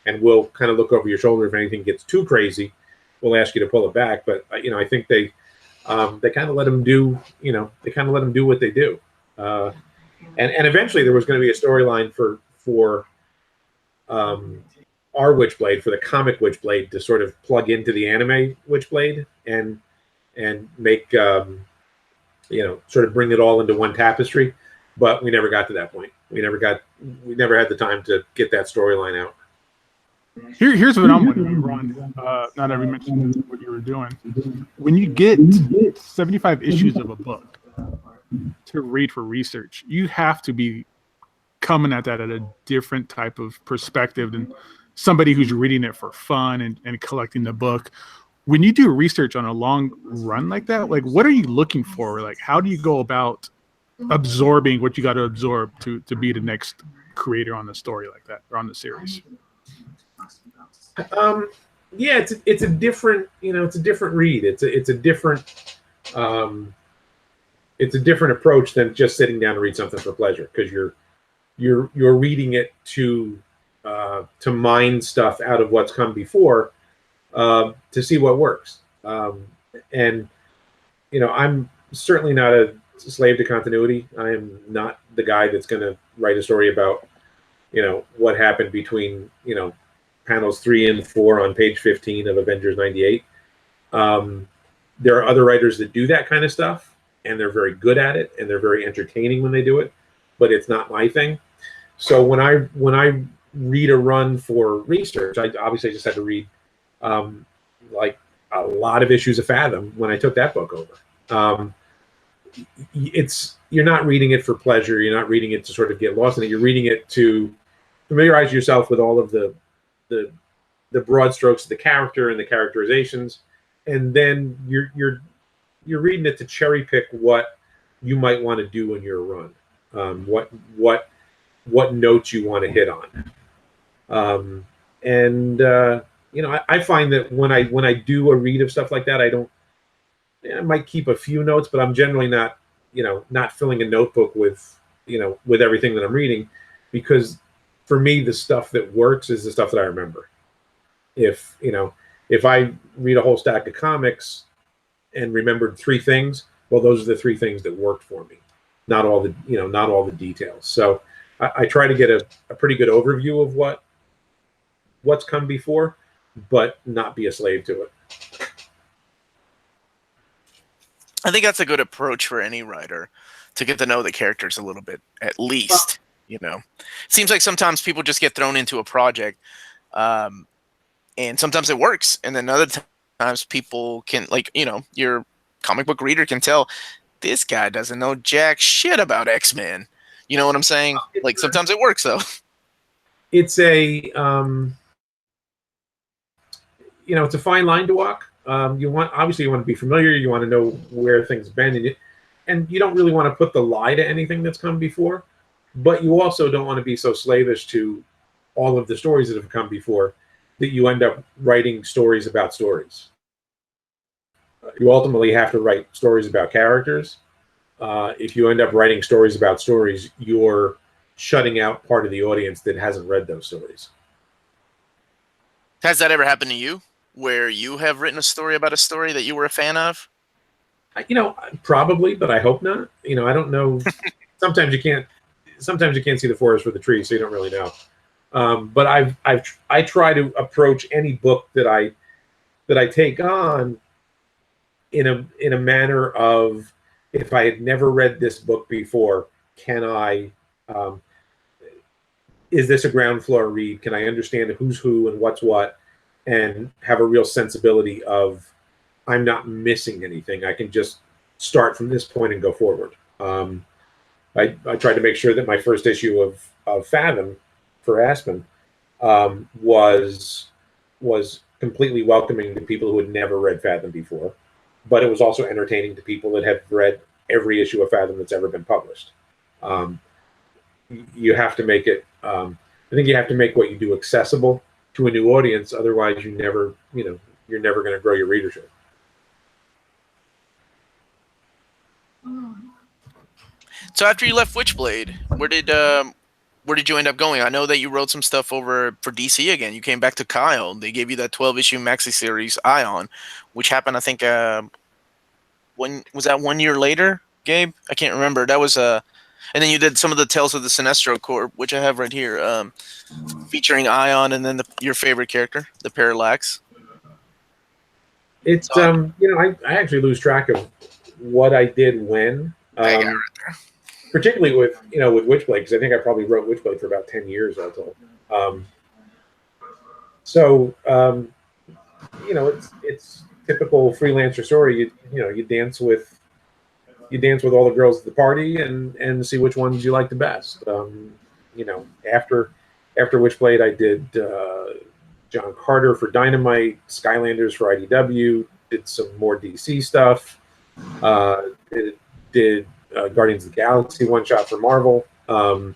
And we'll kind of look over your shoulder if anything gets too crazy. We'll ask you to pull it back. But I think they kind of let them do what they do. And eventually there was going to be a storyline for our Witchblade, for the comic Witchblade, to sort of plug into the anime Witchblade and make sort of bring it all into one tapestry. But we never got to that point. We never had the time to get that storyline out. Here's what I'm wondering, Ron. Now that we mentioned what you were doing, when you get 75 issues of a book to read for research, you have to be coming at that at a different type of perspective than somebody who's reading it for fun and collecting the book. When you do research on a long run like that, like what are you looking for? Like how do you go about absorbing what you got to absorb to be the next creator on the story like that, or on the series? Yeah, it's a different read. It's a different approach than just sitting down to read something for pleasure, because you're reading it to mine stuff out of what's come before, to see what works. And I'm certainly not a slave to continuity. I am not the guy that's going to write a story about what happened between panels 3 and 4 on page 15 of Avengers 98. There are other writers that do that kind of stuff, and they're very good at it, and they're very entertaining when they do it, but it's not my thing. So when I read a run for research, I obviously just had to read like a lot of issues of Fathom when I took that book over. You're not reading it for pleasure. You're not reading it to sort of get lost in it. You're reading it to familiarize yourself with all of the broad strokes of the character and the characterizations, and then you're reading it to cherry pick what you might want to do in your run, what notes you want to hit on, I find that when I do a read of stuff like that, I might keep a few notes, but I'm generally not filling a notebook with everything that I'm reading, because for me, the stuff that works is the stuff that I remember. If I read a whole stack of comics and remembered 3 things, well, those are the 3 things that worked for me, not all the details. So I try to get a pretty good overview of what's come before, but not be a slave to it. I think that's a good approach for any writer, to get to know the characters a little bit, at least. It seems like sometimes people just get thrown into a project, and sometimes it works, and then other times people can, your comic book reader can tell this guy doesn't know jack shit about X-Men. You know what I'm saying? Like sometimes it works though. It's a it's a fine line to walk. You want to be familiar. You want to know where things bend, and you don't really want to put the lie to anything that's come before. But you also don't want to be so slavish to all of the stories that have come before that you end up writing stories about stories. You ultimately have to write stories about characters, if you end up writing stories about stories, you're shutting out part of the audience that hasn't read those stories. Has that ever happened to you, where you have written a story about a story that you were a fan of? Probably, but I hope not. I don't know. Sometimes you can't see the forest for the trees, so you don't really know. But I try to approach any book that I take on in a manner of, if I had never read this book before, can I? Is this a ground floor read? Can I understand who's who and what's what, and have a real sensibility of, I'm not missing anything. I can just start from this point and go forward. I tried to make sure that my first issue of Fathom for Aspen was completely welcoming to people who had never read Fathom before, but it was also entertaining to people that have read every issue of Fathom that's ever been published. You have to make it. I think you have to make what you do accessible to a new audience. Otherwise, you're never going to grow your readership. So after you left Witchblade, where did you end up going? I know that you wrote some stuff over for DC again. You came back to Kyle. They gave you that 12-issue maxi series Ion, which happened, I think, when was that 1 year later, Gabe? I can't remember. That was and then you did some of the Tales of the Sinestro Corps, which I have right here, featuring Ion and then your favorite character, the Parallax. It's I actually lose track of what I did when. I got it right there. Particularly with Witchblade, because I think I probably wrote Witchblade for about 10 years all told. It's typical freelancer story. You dance with all the girls at the party and see which ones you like the best. After Witchblade, I did John Carter for Dynamite, Skylanders for IDW, did some more DC stuff, did Guardians of the Galaxy one-shot for Marvel. I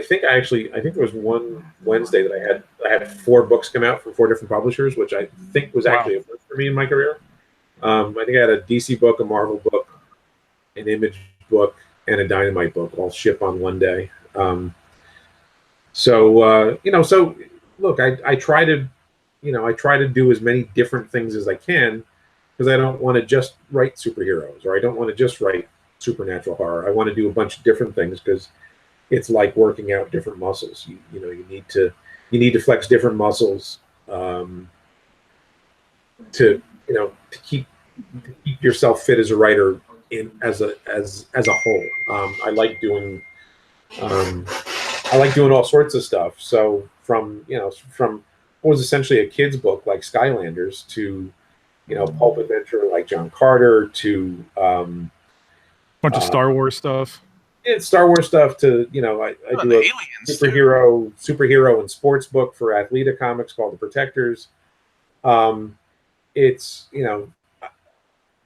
think there was one Wednesday that I had 4 books come out from 4 different publishers, which I think was actually a first for me in my career. I think I had a DC book, a Marvel book, an Image book, and a Dynamite book all ship on one day. So look, I try to do as many different things as I can, because I don't want to just write superheroes, or I don't want to just write supernatural horror. I want to do a bunch of different things, because it's like working out different muscles. You need to flex different muscles to keep yourself fit as a writer as a whole. I like doing all sorts of stuff. So from what was essentially a kid's book like Skylanders to pulp adventure like John Carter to bunch of Star Wars stuff. It's Star Wars stuff to I do a superhero and sports book for Athleta Comics called The Protectors. It's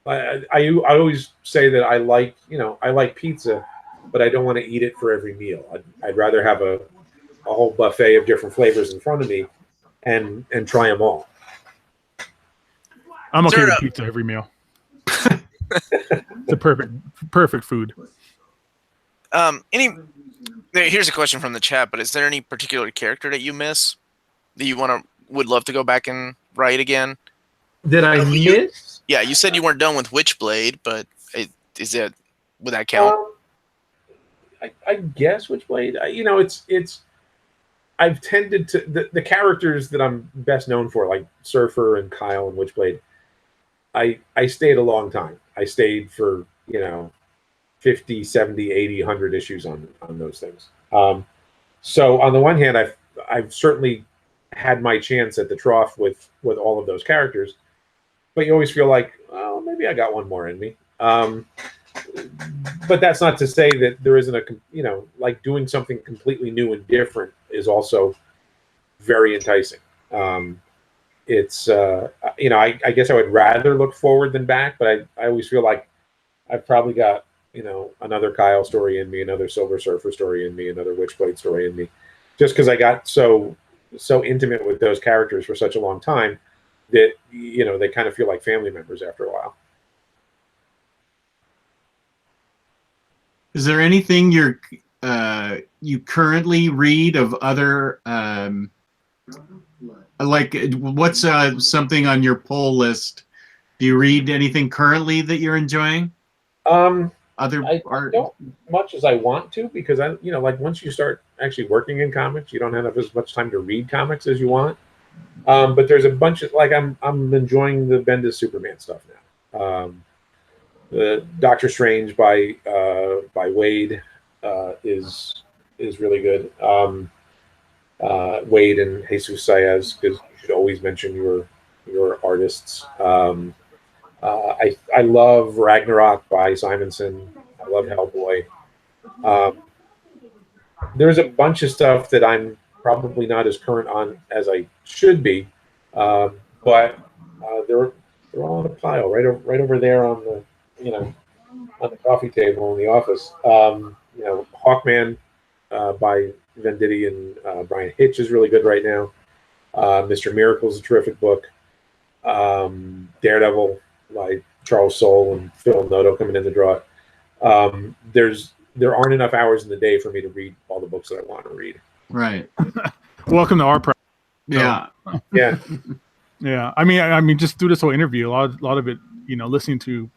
I always say that I like pizza, but I don't want to eat it for every meal. I'd rather have a whole buffet of different flavors in front of me and try them all. I'm okay with pizza every meal. It's a perfect food. Here's a question from the chat, but is there any particular character that you miss that you would love to go back and write again? Did I miss? Yeah, you said you weren't done with Witchblade, but would that count? I guess Witchblade. It's I've tended to the characters that I'm best known for, like Surfer and Kyle and Witchblade. I stayed a long time. I stayed for 50, 70, 80, 100 issues on those things. So on the one hand, I've certainly had my chance at the trough with all of those characters, but you always feel like, oh, maybe I got one more in me. But that's not to say that there isn't like doing something completely new and different is also very enticing. It's I guess I would rather look forward than back, but I always feel like I've probably got another Kyle story in me, another Silver Surfer story in me, another Witchblade story in me, just because I got so intimate with those characters for such a long time that they kind of feel like family members after a while. Is there anything you currently read of other like what's something on your pull list? Do you read anything currently that you're enjoying? Other I art? don't much as I want to, because like once you start actually working in comics, you don't have as much time to read comics as you want. But there's a bunch of I'm enjoying the Bendis Superman stuff now. The Doctor Strange by Wade is really good. Wade and Jesus Saez, because you should always mention your artists. I love Ragnarok by Simonson. I love Hellboy. There's a bunch of stuff that I'm probably not as current on as I should be, but they're all in a pile right over there on the on the coffee table in the office. Hawkman by Venditti and Brian Hitch is really good right now. Mr. Miracle is a terrific book. Daredevil by Charles Soule and Phil Noto coming in the draw. There aren't enough hours in the day for me to read all the books that I want to read. Right. Welcome to our project. Yeah. Yeah. Yeah. I mean, just through this whole interview, a lot of it, listening to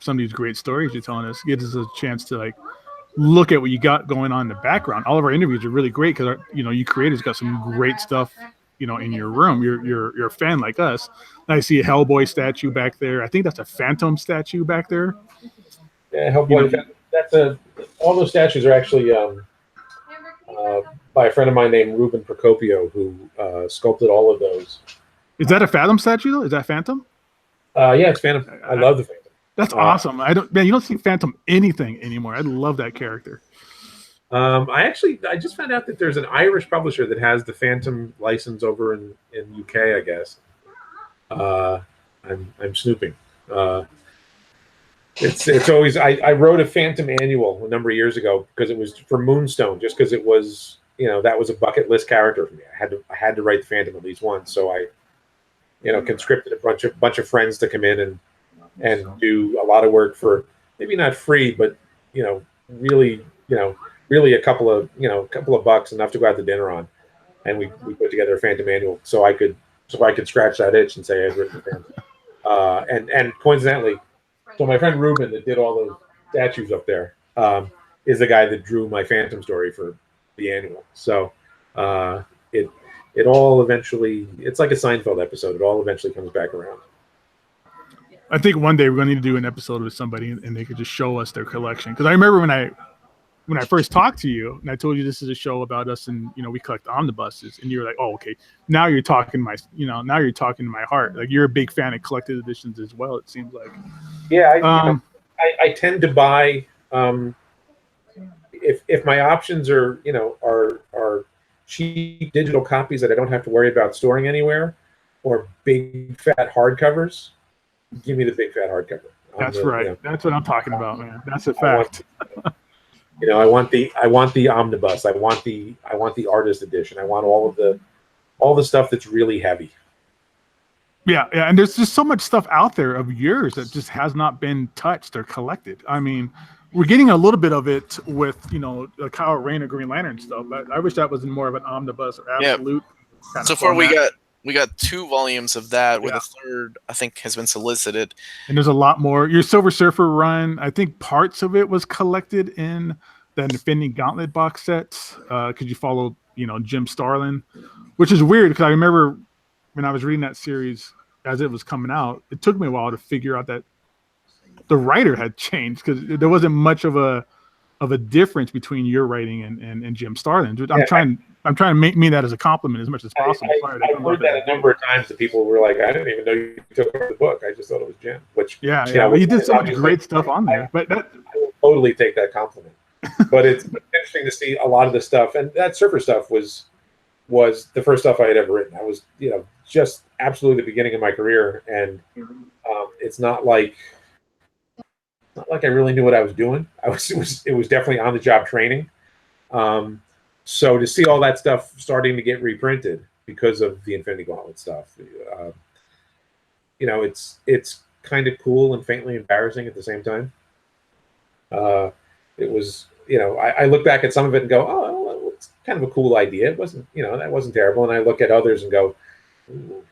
some of these great stories you're telling us gives us a chance to like look at what you got going on in the background. All of our interviews are really great because you creators got some great stuff, in your room. You're a fan like us. I see a Hellboy statue back there. I think that's a Phantom statue back there. Yeah, Hellboy. All those statues are actually by a friend of mine named Ruben Procopio, who sculpted all of those. Is that a Phantom statue though? Is that Phantom? Yeah, it's Phantom. I love the Phantom. That's awesome. You don't see Phantom anything anymore. I love that character. I just found out that there's an Irish publisher that has the Phantom license over in UK, I guess. I'm snooping. It's always I wrote a Phantom annual a number of years ago because it was for Moonstone, just because it was that was a bucket list character for me. I had to write the Phantom at least once, so I conscripted a bunch of friends to come in and do a lot of work for maybe not free, but really a couple of bucks, enough to go out to dinner on, and we put together a Phantom annual so I could scratch that itch and say I've written the Phantom. And coincidentally, so my friend Ruben that did all those statues up there is the guy that drew my Phantom story for the annual. So it all eventually, it's like a Seinfeld episode. It all eventually comes back around. I think one day we're going to need to do an episode with somebody and they could just show us their collection. Because I remember when I first talked to you and I told you this is a show about us and we collect omnibuses, and you were like, oh, okay, now you're talking to my heart. Like you're a big fan of collected editions as well, it seems like. Yeah, I tend to buy if my options are cheap digital copies that I don't have to worry about storing anywhere, or big fat hardcovers. Give me the big fat hardcover. That's right. That's what I'm talking about, man. That's a fact. I want the omnibus. I want the artist edition. I want all the stuff that's really heavy. Yeah, and there's just so much stuff out there of yours that just has not been touched or collected. I mean, we're getting a little bit of it with the Kyle Rayner Green Lantern stuff, but I wish that was more of an omnibus or absolute. Yeah. So far, we got 2 volumes of that, with a third I think has been solicited. And there's a lot more. Your Silver Surfer run, I think parts of it was collected in the Infinity Gauntlet box sets because you follow Jim Starlin, which is weird because I remember when I was reading that series as it was coming out, it took me a while to figure out that the writer had changed because there wasn't much of a difference between your writing and Jim Starlin. I'm trying to make me that as a compliment as much as possible. I've heard that a number of times that people were like, I didn't even know you took over the book. I just thought it was Jim. Which he did so much great stuff on there. But I will totally take that compliment. But it's interesting to see a lot of the stuff, and that Surfer stuff was the first stuff I had ever written. I was just absolutely the beginning of my career, and it's not like I really knew what I was doing. It was definitely on the job training. So to see all that stuff starting to get reprinted because of the Infinity Gauntlet stuff, it's kind of cool and faintly embarrassing at the same time. it was, I look back at some of it and go, oh, well, it's kind of a cool idea. It wasn't, that wasn't terrible. And I look at others and go, ooh,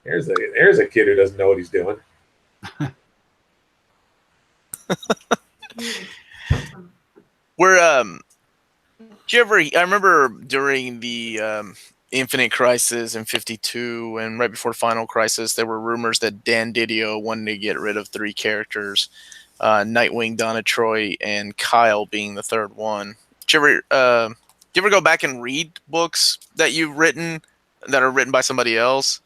there's a kid who doesn't know what he's doing. I remember during the Infinite Crisis in 52 and right before Final Crisis, there were rumors that Dan Didio wanted to get rid of 3 characters, Nightwing, Donna Troy, and Kyle being the third one. Did you ever go back and read books that you've written that are written by somebody else?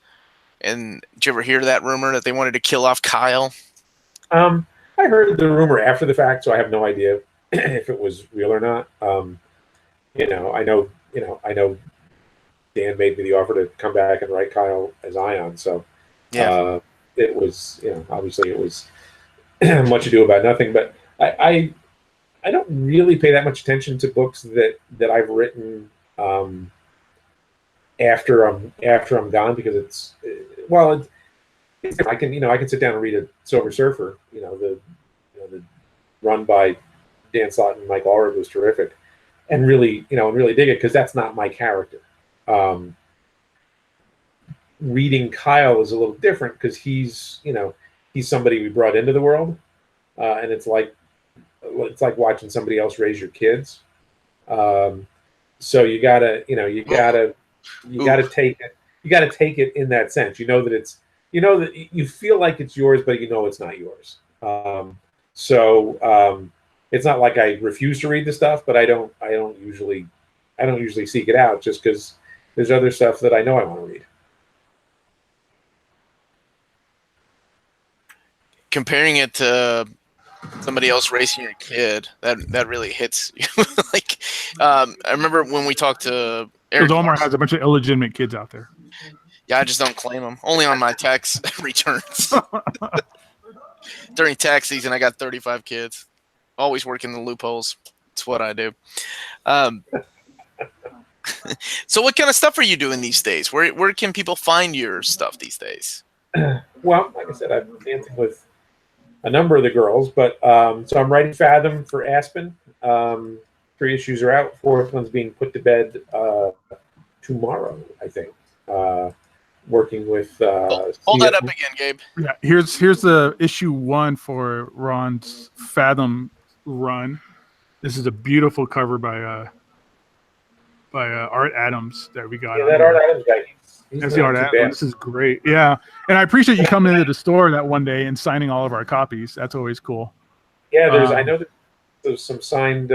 And did you ever hear that rumor that they wanted to kill off Kyle? I heard the rumor after the fact, so I have no idea if it was real or not. I know Dan made me the offer to come back and write Kyle as Ion, so yeah. It was, obviously it was much ado about nothing. But I don't really pay that much attention to books that I've written after I'm gone, because I can sit down and read a Silver Surfer, the run by Dan Slott and Mike Allred was terrific, and really dig it, because that's not my character. Reading Kyle is a little different, because he's somebody we brought into the world, and it's like watching somebody else raise your kids. So you gotta take it in that sense. That you feel like it's yours, but it's not yours. It's not like I refuse to read the stuff, but I don't usually seek it out, just because there's other stuff that I know I want to read. Comparing it to somebody else raising your kid, that really hits you. I remember when we talked to Eric. Because Omar has a bunch of illegitimate kids out there. Yeah, I just don't claim them. Only on my tax returns. During tax season, I got 35 kids. Always working the loopholes. It's what I do. So what kind of stuff are you doing these days? Where can people find your stuff these days? Well, like I said, I'm dancing with a number of the girls, but so I'm writing Fathom for Aspen. 3 issues are out. 4th one's being put to bed tomorrow, I think. Working with hold that up again, Gabe. Yeah, here's the issue 1 for Ron's Fathom run. This is a beautiful cover by Art Adams that we got. Yeah, that Art Adams guy. That's the Art Adams. This is great. Yeah, and I appreciate you coming into the store that one day and signing all of our copies. That's always cool. Yeah, I know that there's some signed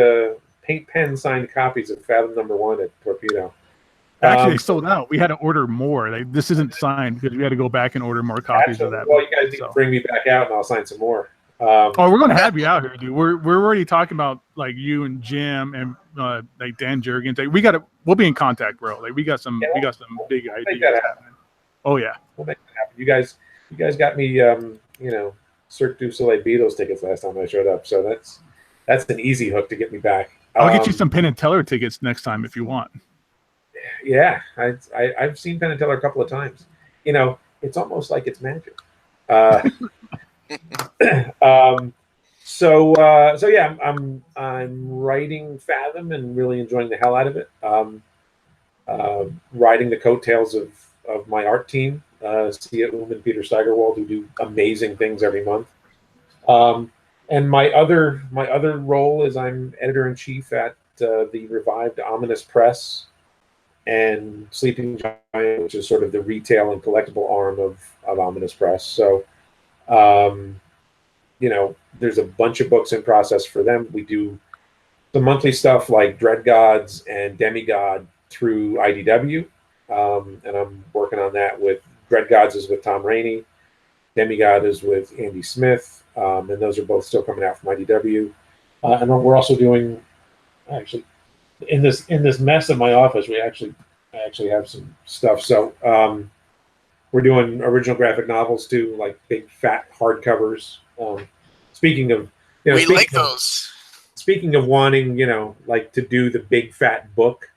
paint pen signed copies of Fathom #1 at Torpedo. Actually, they sold out. We had to order more. This isn't signed because we had to go back and order more copies of that. Well, you guys need to bring me back out, and I'll sign some more. We're going to have you out here, dude. We're already talking about like you and Jim and like Dan Jurgens. Like, we'll be in contact, bro. Like we got some big ideas happening. Oh yeah, we'll make that happen. You guys got me Cirque du Soleil Beatles tickets last time I showed up, so that's an easy hook to get me back. I'll get you some Penn and Teller tickets next time if you want. Yeah, I've seen Penn and Teller a couple of times. It's almost like it's magic. So yeah, I'm writing Fathom and really enjoying the hell out of it. Riding the coattails of my art team, Sia and Peter Steigerwald, who do amazing things every month. And my other role is I'm editor-in-chief at the revived Omnibus Press and Sleeping Giant, which is sort of the retail and collectible arm of Omnibus Press. So, there's a bunch of books in process for them. We do the monthly stuff like Dread Gods and Demigod through IDW, and I'm working on that with Dread Gods is with Tom Rainey, Demigod is with Andy Smith, and those are both still coming out from IDW. And we're also doing, actually, in this mess in my office, I actually have some stuff. So we're doing original graphic novels too, like big fat hardcovers. Speaking of, those. Speaking of wanting, like to do the big fat book.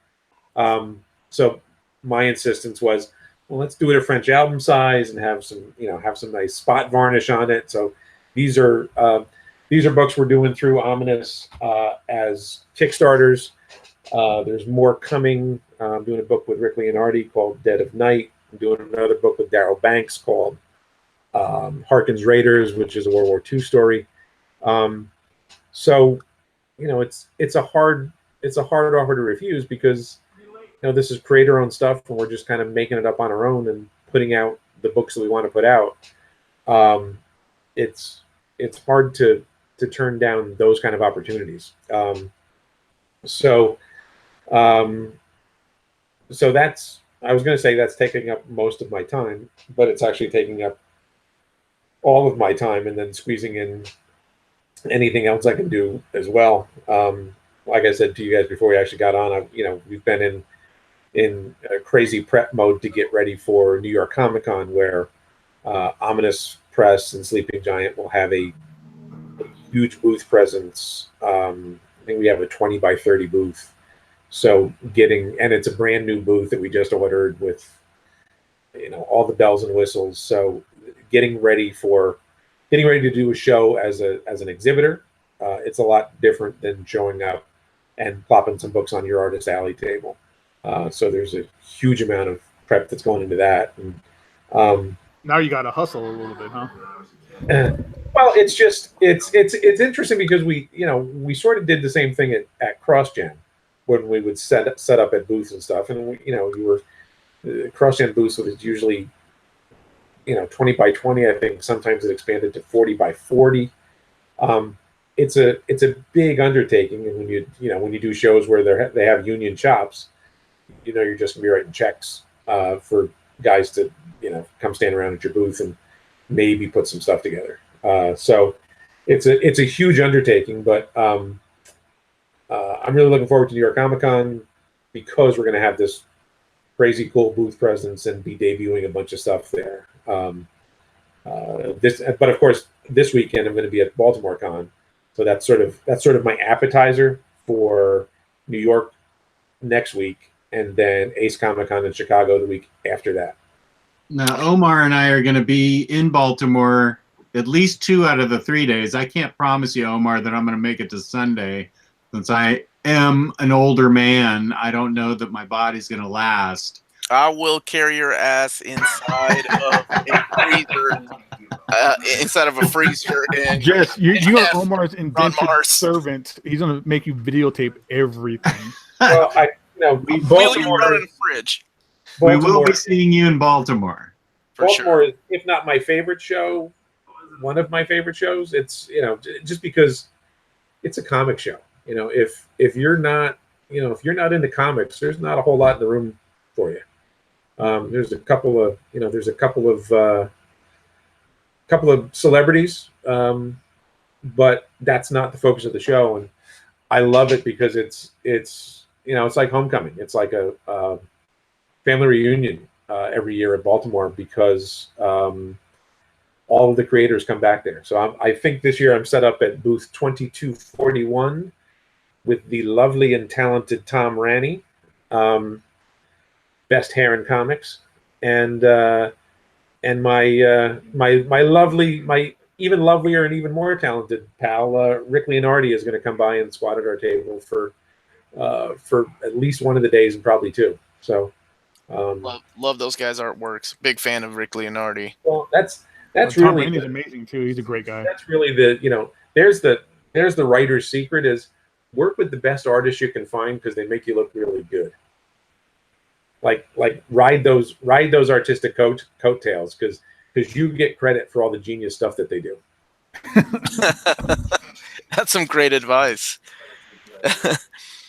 So my insistence was, well, let's do it a French album size and have some nice spot varnish on it. So these are these are books we're doing through Omnibus as Kickstarters. There's more coming. I'm doing a book with Rick Leonardi called Dead of Night. I'm doing another book with Darryl Banks called Harkin's Raiders, which is a World War II story. So, you know, it's a hard offer to refuse because, you know, this is creator-owned stuff, and we're just kind of making it up on our own and putting out the books that we want to put out. It's hard to turn down those kind of opportunities. So that's, I was going to say that's taking up most of my time, but it's actually taking up all of my time and then squeezing in anything else I can do as well. Like I said to you guys before we actually got on, we've been in a crazy prep mode to get ready for New York Comic Con, where Ominous Press and Sleeping Giant will have a huge booth presence. I think we have a 20 by 30 booth. So and it's a brand new booth that we just ordered with, you know, all the bells and whistles. So getting ready to do a show as an exhibitor, it's a lot different than showing up and plopping some books on your artist alley table. So there's a huge amount of prep that's going into that. And, now you got to hustle a little bit, huh? Well, it's interesting because we sort of did the same thing at CrossGen when we would set up at booths and stuff, and CrossGen booths was usually 20 by 20. I think sometimes it expanded to 40 by 40. It's a big undertaking, and when you do shows where they have union shops, you're just gonna be writing checks for guys to come stand around at your booth and maybe put some stuff together. So it's a huge undertaking, but I'm really looking forward to New York Comic Con because we're going to have this crazy cool booth presence and be debuting a bunch of stuff there. But of course, this weekend I'm going to be at Baltimore Con, so that's sort of my appetizer for New York next week, and then Ace Comic Con in Chicago the week after that. Now, Omar and I are going to be in Baltimore at least 2 out of the 3 days. I can't promise you, Omar, that I'm going to make it to Sunday. Since I am an older man, I don't know that my body's going to last. I will carry your ass inside of a freezer. Inside of a freezer. And Jess, you are Omar's indentured Marz. servant. He's going to make you videotape everything. Well, Wheel you around in the fridge. We will be seeing you in Baltimore. Baltimore is, if not my favorite show, one of my favorite shows. It's just because it's a comic show. If you're not into comics, there's not a whole lot in the room for you. There's a couple of celebrities, but that's not the focus of the show. And I love it because it's like homecoming. It's like a family reunion every year in Baltimore because all of the creators come back there. So I think this year I'm set up at booth 2241 with the lovely and talented Tom Ranney, best hair in comics, and my even lovelier and even more talented pal Rick Leonardi is going to come by and squat at our table for at least one of the days and probably 2. So love those guys' artworks. Big fan of Rick Leonardi. Well, that's Tom really Rainey's amazing too. He's a great guy. That's really there's the writer's secret is work with the best artists you can find because they make you look really good. Like ride those artistic coattails because you get credit for all the genius stuff that they do. That's some great advice.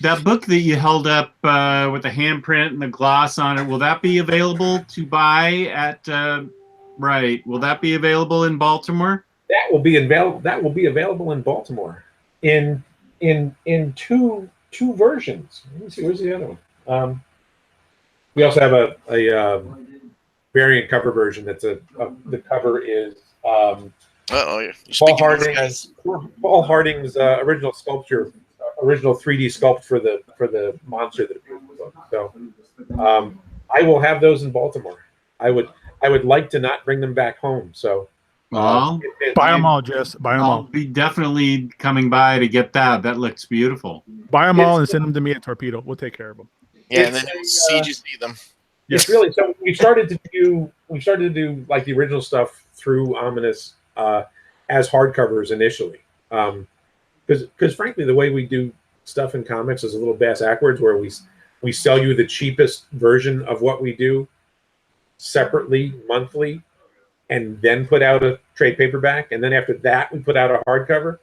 That book that you held up with the handprint and the gloss on it, will that be available to buy at will that be available in Baltimore? That will be available in Baltimore in two versions. Let me see, where's the other one? We also have a variant cover version. The cover is Paul Harding's original sculpture, original 3D sculpt for the monster that appears in the book. So I will have those in Baltimore. I would like to not bring them back home. So Well, Buy them all, Jess. Buy them I'll all. be definitely coming by to get that. That looks beautiful. Buy them all and send them to me at Torpedo. We'll take care of them. Yeah, and It's then a, CGC them. It's really, so we started to do like the original stuff through Omnibus as hardcovers initially, because frankly the way we do stuff in comics is a little bass backwards, where we sell you the cheapest version of what we do separately monthly, and then put out a trade paperback, and then after that we put out a hardcover,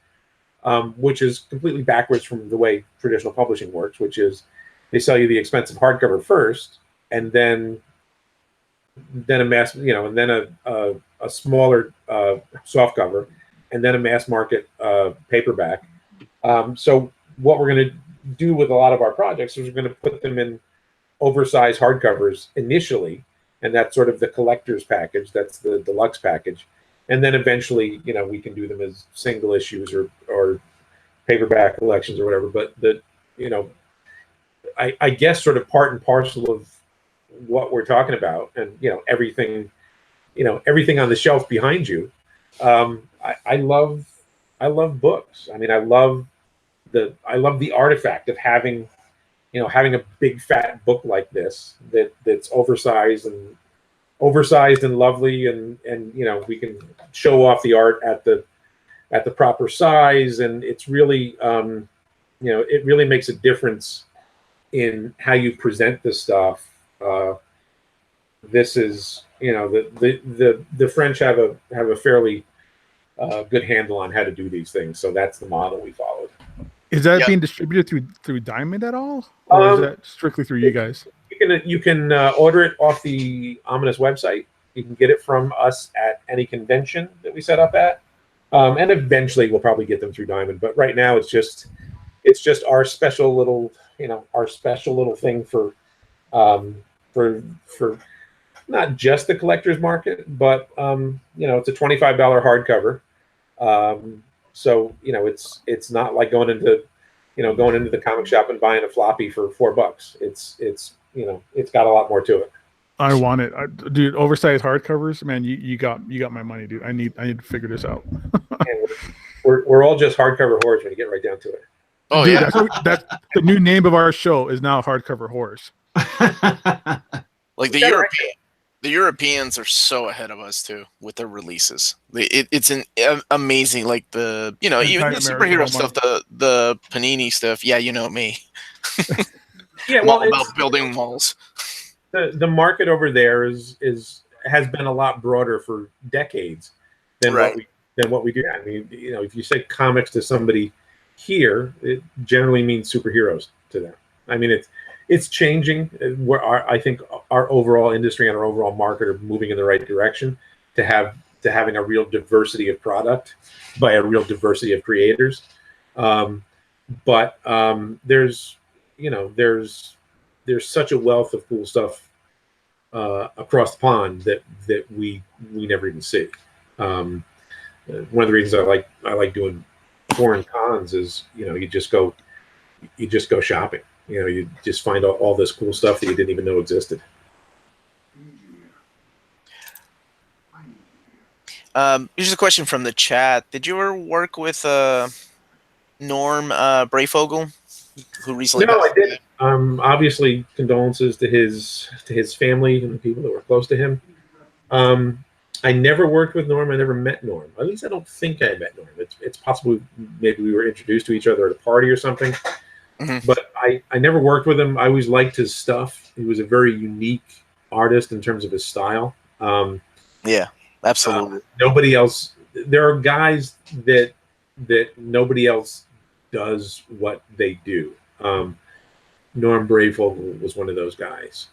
which is completely backwards from the way traditional publishing works, which is they sell you the expensive hardcover first, and then a mass, and then a smaller soft cover, and then a mass market paperback. So what we're going to do with a lot of our projects is we're going to put them in oversized hardcovers initially, and that's sort of the collector's package. That's the deluxe package, and then eventually, we can do them as single issues or paperback collections or whatever. But I guess sort of part and parcel of what we're talking about, and everything on the shelf behind you. I love books. I mean, I love the artifact of having a big fat book like this that's oversized and lovely, and we can show off the art at the proper size, and it's really it really makes a difference in how you present this stuff. This is the French have a fairly good handle on how to do these things, so that's the model we followed. Is that being distributed through Diamond at all, or is that strictly through you guys? You can order it off the Omnibus website. You can get it from us at any convention that we set up at, and eventually we'll probably get them through Diamond. But right now it's just our special little thing for not just the collector's market, but it's a $25 hardcover. So it's not like going into the comic shop and buying a floppy for $4. It's got a lot more to it. I want it, dude. Oversized hardcovers, man. You got my money, dude. I need to figure this out. we're all just hardcover whores when you get right down to it. Oh, dude, yeah. That's the new name of our show is now Hardcover Whores. Like the Europeans are so ahead of us too with their releases. It's an amazing, like even the superhero stuff, the Panini stuff. Yeah, you know me. Yeah, well, all about building walls. The market over there has been a lot broader for decades than what we do. I mean, if you say comics to somebody here, it generally means superheroes to them. I mean, it's changing. I think our overall industry and our overall market are moving in the right direction to having a real diversity of product by a real diversity of creators. But there's such a wealth of cool stuff across the pond that we never even see. One of the reasons I like doing foreign cons is you just go shopping. You just find all this cool stuff that you didn't even know existed. Here's a question from the chat. Did you ever work with Norm Brayfogle, who recently? No, I didn't. Obviously, condolences to his family and the people that were close to him. I never worked with Norm. I never met Norm. At least I don't think I met Norm. It's possible maybe we were introduced to each other at a party or something. Mm-hmm. But I never worked with him. I always liked his stuff. He was a very unique artist in terms of his style. Yeah, absolutely. Nobody else. There are guys that nobody else does what they do. Norm Brayfogle was one of those guys.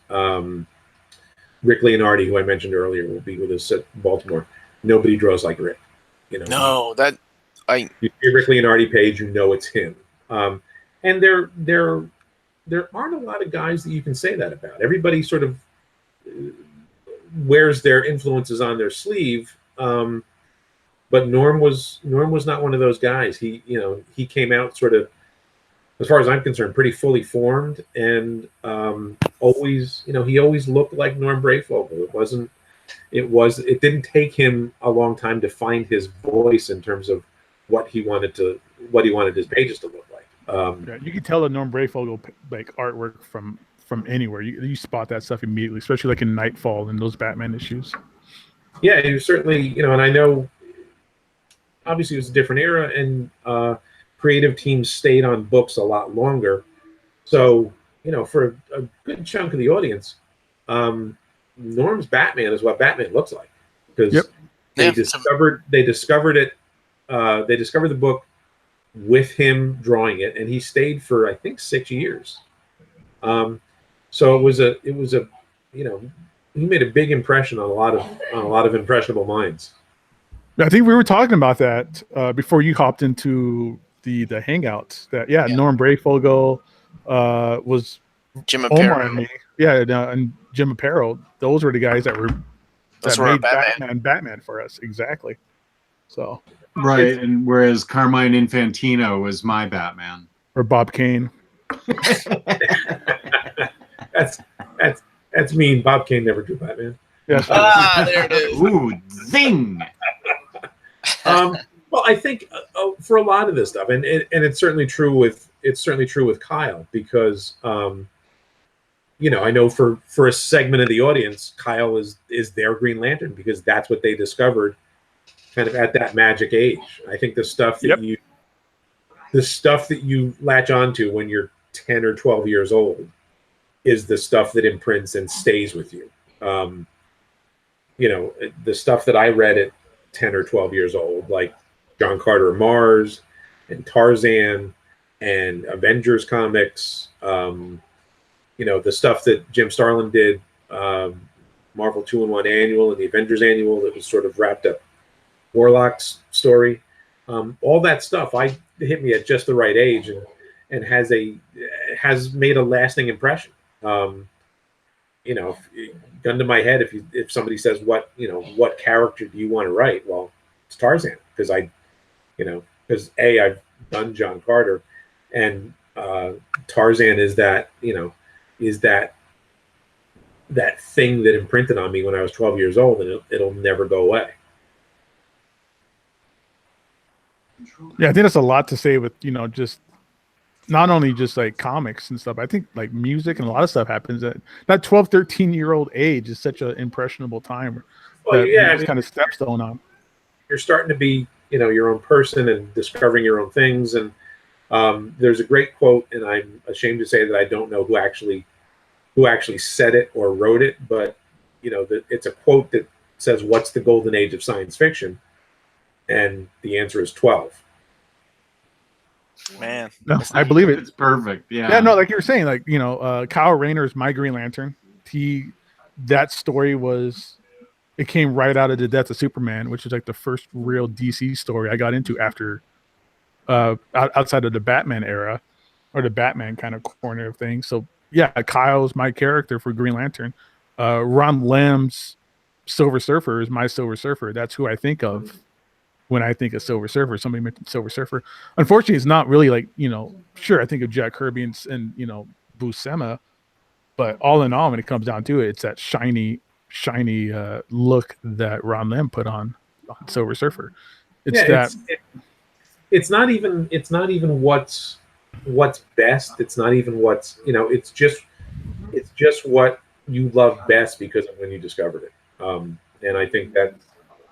Rick Leonardi, who I mentioned earlier, will be with us at Baltimore. Nobody draws like Rick. No, you see a Rick Leonardi page, it's him. And there aren't a lot of guys that you can say that about. Everybody sort of wears their influences on their sleeve, but Norm was not one of those guys. He came out sort of, as far as I'm concerned, pretty fully formed, and he always looked like Norm Brayfogle. it didn't take him a long time to find his voice in terms of what he wanted his pages to look like. Yeah, you can tell the Norm Brayfogle like artwork from anywhere. You spot that stuff immediately, especially like in Nightfall and those Batman issues. Yeah, he was certainly, and I know obviously it was a different era, and creative teams stayed on books a lot longer. So, for a good chunk of the audience, Norm's Batman is what Batman looks like, because they discovered the book with him drawing it, and he stayed for, I think, 6 years. So it was a he made a big impression on a lot of impressionable minds. I think we were talking about that before you hopped into the hangouts. That Norm Brayfogle was Jim Omar Aparo. and me. Yeah, and Jim Aparo. Those were the guys that made Batman for us. Exactly. So right, and whereas Carmine Infantino was my Batman, or Bob Kane. That's mean. Bob Kane never drew Batman. Yes. There it is. Ooh, zing! Well, I think for a lot of this stuff, and it's certainly true with Kyle, because I know for a segment of the audience, Kyle is their Green Lantern, because that's what they discovered kind of at that magic age. I think the stuff that you latch onto when you're 10 or 12 years old is the stuff that imprints and stays with you. The stuff that I read at 10 or 12 years old, like John Carter of Mars and Tarzan and Avengers comics, the stuff that Jim Starlin did, Marvel 2-in-1 Annual and the Avengers Annual that was sort of wrapped up Warlock's story. All that stuff hit me at just the right age and has made a lasting impression. Gun to my head, if somebody says what character do you want to write? Well, it's Tarzan, because I've done John Carter, and Tarzan is that thing that imprinted on me when I was 12 years old, and it'll never go away. Yeah, I think that's a lot to say with just not only just like comics and stuff. I think like music and a lot of stuff happens at that 12, 13-year-old age is such an impressionable time. Well, yeah, kind of stepstone on. You're starting to be, your own person and discovering your own things. And there's a great quote, and I'm ashamed to say that I don't know who actually said it or wrote it, but it's a quote that says, "What's the golden age of science fiction?" And the answer is 12. Man, no, I believe it. It's perfect. Yeah. Yeah, no, like you were saying, like Kyle Rayner's My Green Lantern. That story it came right out of the Death of Superman, which is like the first real DC story I got into after outside of the Batman era or the Batman kind of corner of things. So yeah, Kyle's my character for Green Lantern. Ron Lem's Silver Surfer is my Silver Surfer. That's who I think of when I think of Silver Surfer. Somebody mentioned Silver Surfer. Unfortunately, it's not really like, sure, I think of Jack Kirby and Buscema, but all in all, when it comes down to it, it's that shiny look that Ron Lem put on Silver Surfer. It's not even what's best. It's not even what's, it's just what you love best because of when you discovered it. And I think that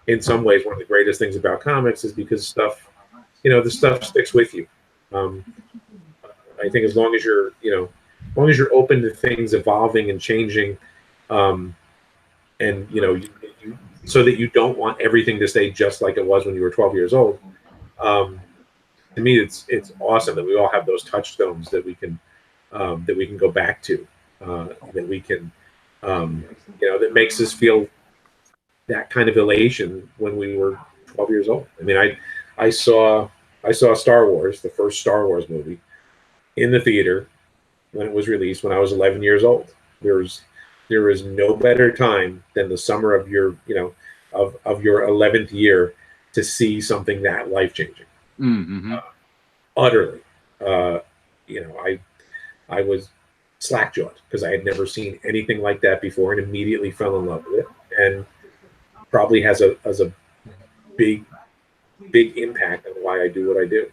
in some ways, one of the greatest things about comics is because stuff, the stuff sticks with you. I think as long as you're open to things evolving and changing, and so that you don't want everything to stay just like it was when you were 12 years old. To me, it's awesome that we all have those touchstones that we can go back to, that we can, that makes us feel that kind of elation when we were 12 years old. I mean, I saw Star Wars, the first Star Wars movie, in the theater when it was released when I was 11 years old. There was no better time than the summer of your, of your 11th year to see something that life-changing. Mm-hmm. Utterly. I was slack-jawed because I had never seen anything like that before and immediately fell in love with it. And probably has a big impact on why I do what I do.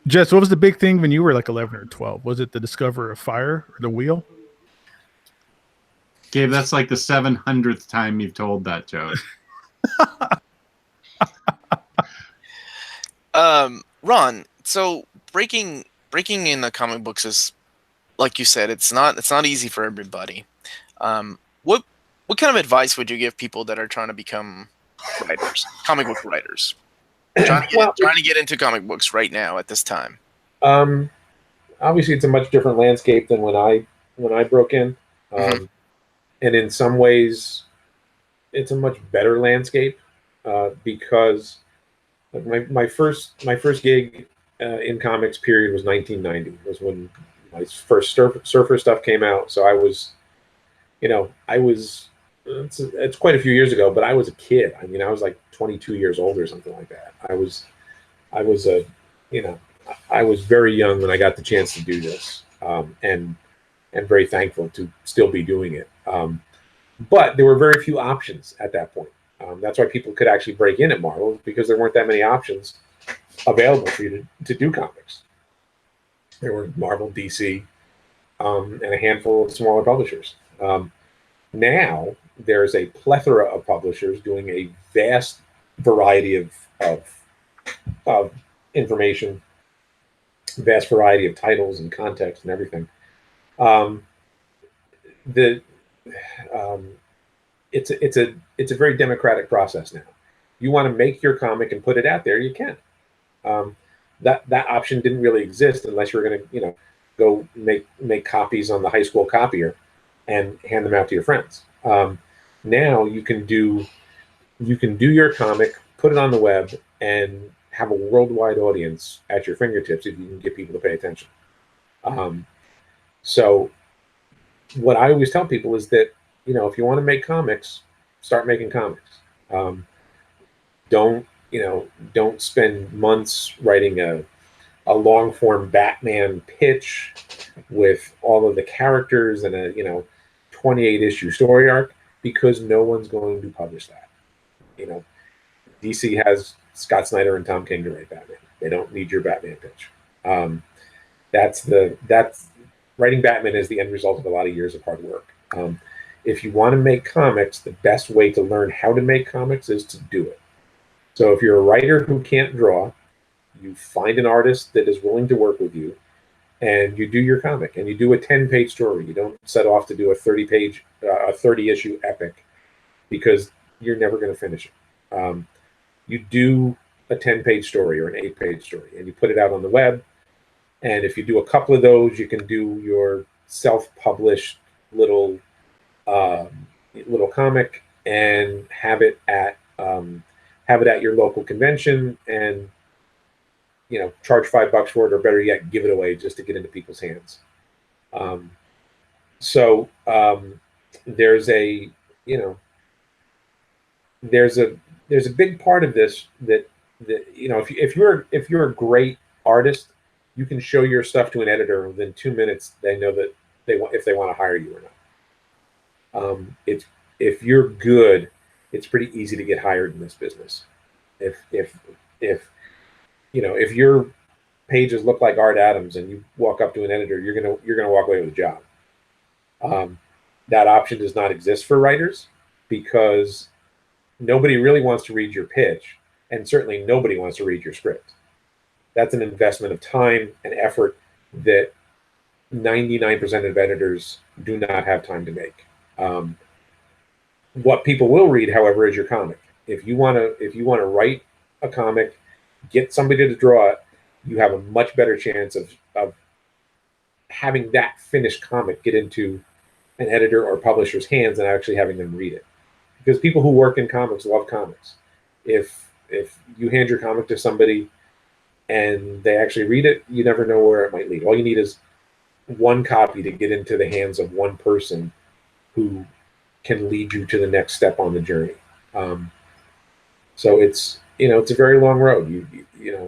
Jess, what was the big thing when you were like 11 or 12? Was it the discovery of fire or the wheel? Gabe, that's like the 700th time you've told that joke. Ron, so breaking in the comic books is, like you said, it's not easy for everybody. What kind of advice would you give people that are trying to become writers, comic book writers, trying to get into comic books right now at this time? Obviously, it's a much different landscape than when I broke in, and in some ways, it's a much better landscape because my first gig in comics period was 1990. Was when my first surfer stuff came out. So I was it's quite a few years ago, but I was a kid. I mean, I was like 22 years old or something like that. I was very young when I got the chance to do this, and very thankful to still be doing it. But there were very few options at that point. That's why people could actually break in at Marvel, because there weren't that many options available for you to do comics. There were Marvel, DC, and a handful of smaller publishers. Now there's a plethora of publishers doing a vast variety of information, vast variety of titles and context and everything. It's a very democratic process now. You want to make your comic and put it out there, you can. That option didn't really exist unless you were going to go make copies on the high school copier and hand them out to your friends. Now you can do your comic, put it on the web, and have a worldwide audience at your fingertips if you can get people to pay attention. So what I always tell people is that, if you want to make comics, start making comics. Don't spend months writing a long form Batman pitch with all of the characters and a 28 issue story arc, because no one's going to publish that. DC has Scott Snyder and Tom King to write Batman. They don't need your Batman pitch. That's writing Batman is the end result of a lot of years of hard work. If you want to make comics, the best way to learn how to make comics is to do it. So if you're a writer who can't draw, you find an artist that is willing to work with you, and you do your comic, and you do a 10-page story. You don't set off to do a 30-issue epic, because you're never going to finish it. You do a 10-page story or an 8-page story, and you put it out on the web. And if you do a couple of those, you can do your self-published little comic and have it at your local convention, and charge $5 for it, or better yet, give it away just to get into people's hands. There's a big part of this that if you're a great artist, you can show your stuff to an editor, and within 2 minutes they know that if they want to hire you or not. If you're good, it's pretty easy to get hired in this business. If your pages look like Art Adams and you walk up to an editor, you're gonna walk away with a job. That option does not exist for writers, because nobody really wants to read your pitch, and certainly nobody wants to read your script. That's an investment of time and effort that 99% of editors do not have time to make. What people will read, however, is your comic. If you want to write a comic, get somebody to draw it, you have a much better chance of having that finished comic get into an editor or publisher's hands than actually having them read it. Because people who work in comics love comics. If you hand your comic to somebody and they actually read it, you never know where it might lead. All you need is one copy to get into the hands of one person who can lead you to the next step on the journey. So it's a very long road.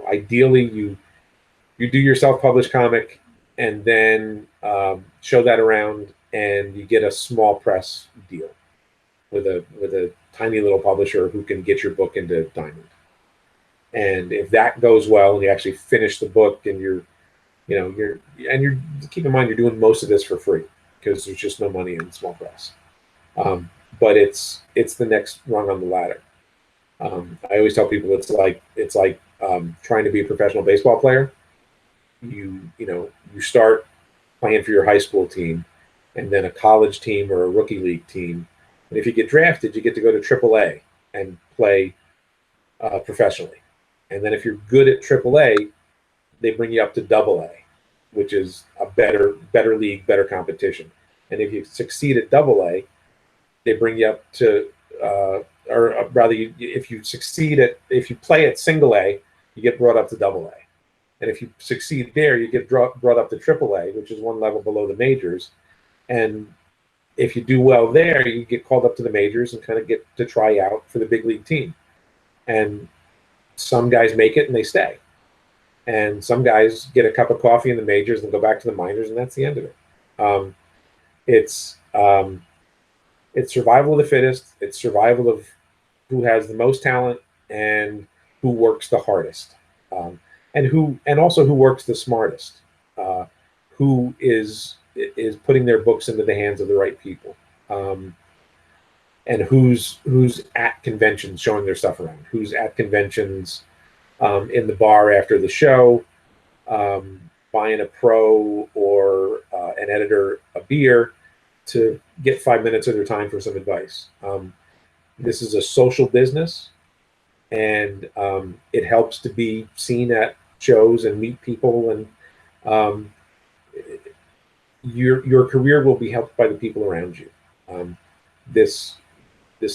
Ideally you do your self-published comic, and then show that around, and you get a small press deal with a tiny little publisher who can get your book into Diamond. And if that goes well and you actually finish the book and you're keep in mind you're doing most of this for free because there's just no money in small press. But it's the next rung on the ladder. I always tell people it's like trying to be a professional baseball player. You start playing for your high school team, and then a college team or a rookie league team. And if you get drafted, you get to go to AAA and play professionally. And then if you're good at AAA, they bring you up to AA, which is a better league, better competition. And if you succeed at AA, they bring you up to, if you play at single A, you get brought up to AA. And if you succeed there, you get brought up to AAA, which is one level below the majors. And if you do well there, you get called up to the majors and kind of get to try out for the big league team. And some guys make it and they stay. And some guys get a cup of coffee in the majors and go back to the minors, and that's the end of it. It's survival of the fittest. It's survival of who has the most talent and who works the hardest, and also who works the smartest, who is putting their books into the hands of the right people, and who's at conventions showing their stuff around, who's at conventions in the bar after the show, buying a pro or an editor a beer to get 5 minutes of their time for some advice. This is a social business, and it helps to be seen at shows and meet people, and your career will be helped by the people around you. This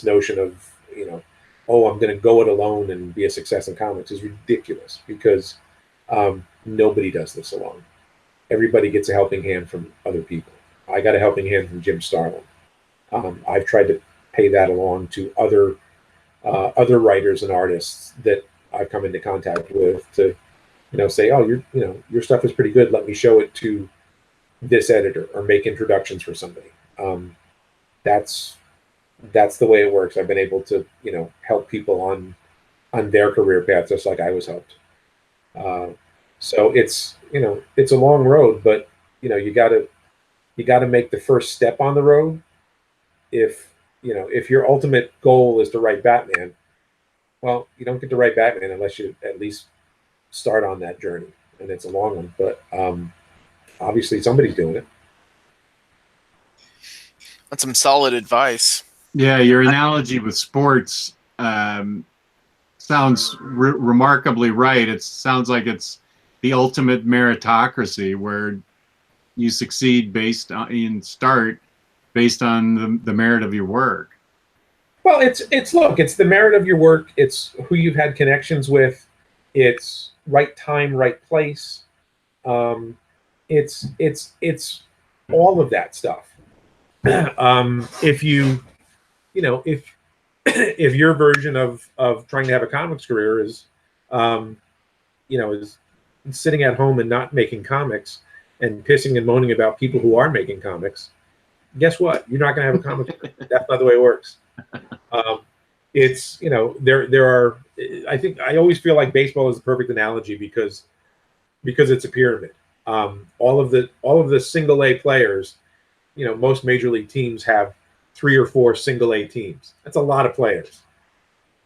notion of, I'm going to go it alone and be a success in comics is ridiculous, because nobody does this alone. Everybody gets a helping hand from other people. I got a helping hand from Jim Starlin. I've tried to pay that along to other writers and artists that I've come into contact with to, say, your stuff is pretty good. Let me show it to this editor or make introductions for somebody. That's the way it works. I've been able to, help people on their career path, just like I was helped. So it's a long road, but you got to make the first step on the road. If your ultimate goal is to write Batman, well, you don't get to write Batman unless you at least start on that journey, and it's a long one. But obviously, somebody's doing it. That's some solid advice. Yeah, your analogy with sports sounds remarkably right. It sounds like it's the ultimate meritocracy, where you succeed based on the merit of your work. Well, it's the merit of your work. It's who you've had connections with. It's right time, right place. It's all of that stuff. If your version of trying to have a comics career is sitting at home and not making comics and pissing and moaning about people who are making comics, guess what? You're not going to have a comic career. That's not the way it works. There are. I think I always feel like baseball is the perfect analogy because it's a pyramid. All of the single A players, most major league teams have 3 or 4 single A teams. That's a lot of players.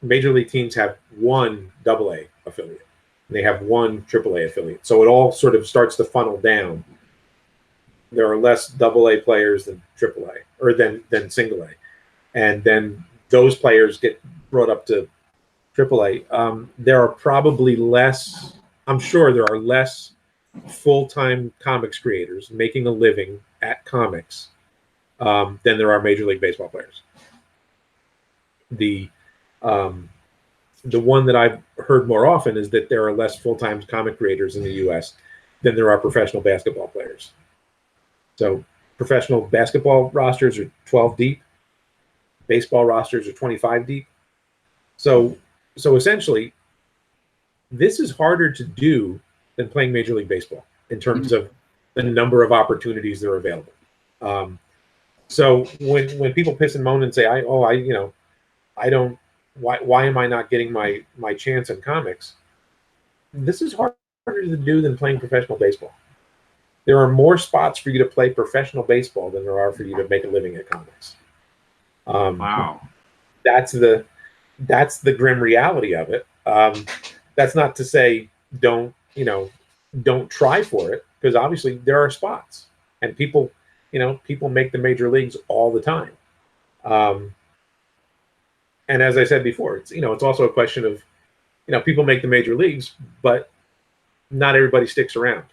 Major league teams have 1 AA affiliate, and they have 1 AAA affiliate. So it all sort of starts to funnel down. There are less AA players than AAA, or than single A, and then those players get brought up to AAA. There are probably less. I'm sure there are less full-time comics creators making a living at comics than there are Major League Baseball players. The one that I've heard more often is that there are less full-time comic creators in the U.S. than there are professional basketball players. So professional basketball rosters are 12 deep. Baseball rosters are 25 deep. So essentially, this is harder to do than playing Major League Baseball in terms of the number of opportunities that are available. So when people piss and moan and say, why am I not getting my chance in comics? This is harder to do than playing professional baseball. There are more spots for you to play professional baseball than there are for you to make a living at comics. Wow. That's the grim reality of it. That's not to say don't try for it, because obviously there are spots, and people make the major leagues all the time. And as I said before, it's also a question of, people make the major leagues, but not everybody sticks around.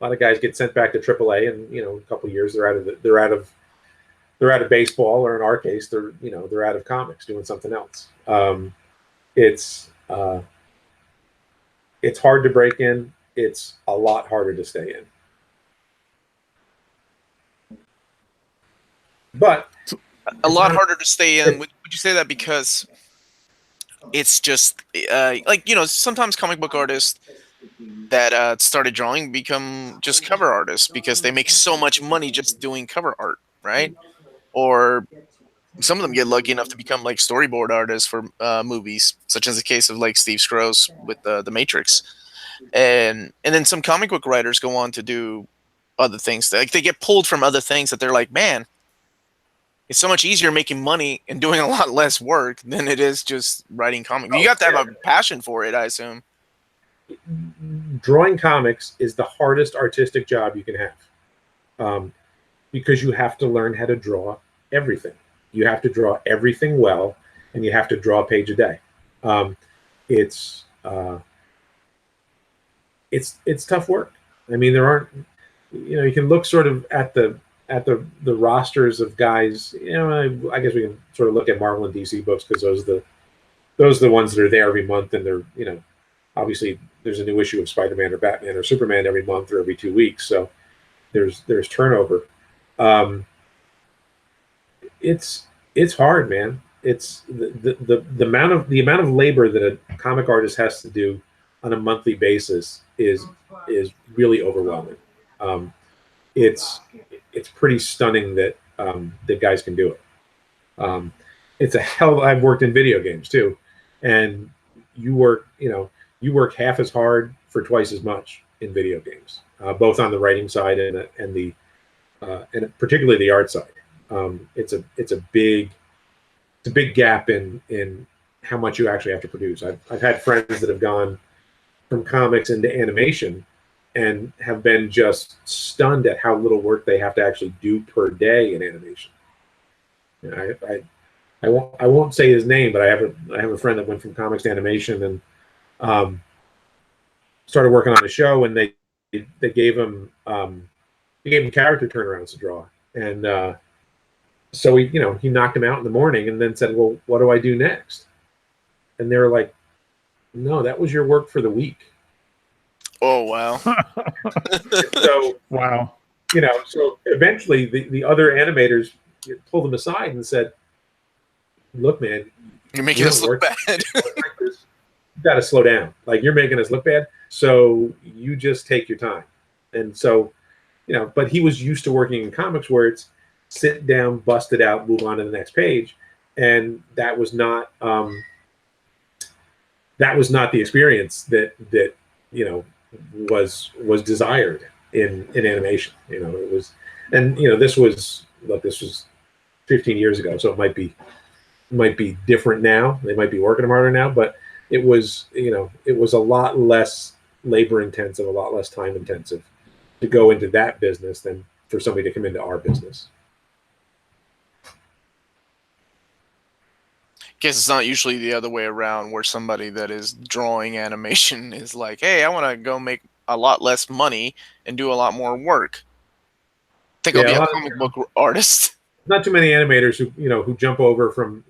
A lot of guys get sent back to AAA, and a couple of years they're out of baseball, or in our case, they're out of comics doing something else. It's hard to break in. It's a lot harder to stay in. But a lot harder to stay in. Would you say that because it's just sometimes comic book artists that started drawing become just cover artists because they make so much money just doing cover art, right? Or some of them get lucky enough to become like storyboard artists for movies, such as the case of like Steve Scrooge with the Matrix, and then some comic book writers go on to do other things. Like they get pulled from other things that they're like, man, it's so much easier making money and doing a lot less work than it is just writing comics. You have to have a passion for it, I assume. Drawing comics is the hardest artistic job you can have, because you have to learn how to draw everything. You have to draw everything well, and you have to draw a page a day. It's tough work. I mean, there aren't, you can look sort of at the rosters of guys. I guess we can sort of look at Marvel and DC books, because those are the ones that are there every month, and they're obviously there's a new issue of Spider-Man or Batman or Superman every month or every 2 weeks, so there's turnover. It's hard, man. It's the amount of labor that a comic artist has to do on a monthly basis is really overwhelming. It's pretty stunning that guys can do it. It's a hell. I've worked in video games too, and you work half as hard for twice as much in video games, both on the writing side and particularly the art side. It's a big gap in how much you actually have to produce. I've had friends that have gone from comics into animation and have been just stunned at how little work they have to actually do per day in animation. I won't say his name, but I have a friend that went from comics to animation and started working on a show, and they gave him character turnarounds to draw, and so he knocked him out in the morning and then said, well, what do I do next? And they were like, no, that was your work for the week. Oh, wow. So, wow. So eventually the other animators pulled him aside and said, look, man, you're making us look bad. You got to slow down. Like, you're making us look bad. So you just take your time. And so, but he was used to working in comics where it's sit down, bust it out, move on to the next page. And that was not the experience that was desired in animation. It was, and this was 15 years ago, so it might be different now. They might be working them harder now, but it was a lot less labor intensive, a lot less time intensive to go into that business than for somebody to come into our business. Guess it's not usually the other way around, where somebody that is drawing animation is like, hey, I want to go make a lot less money and do a lot more work. I think I'll be a comic book artist. Not too many animators who jump over from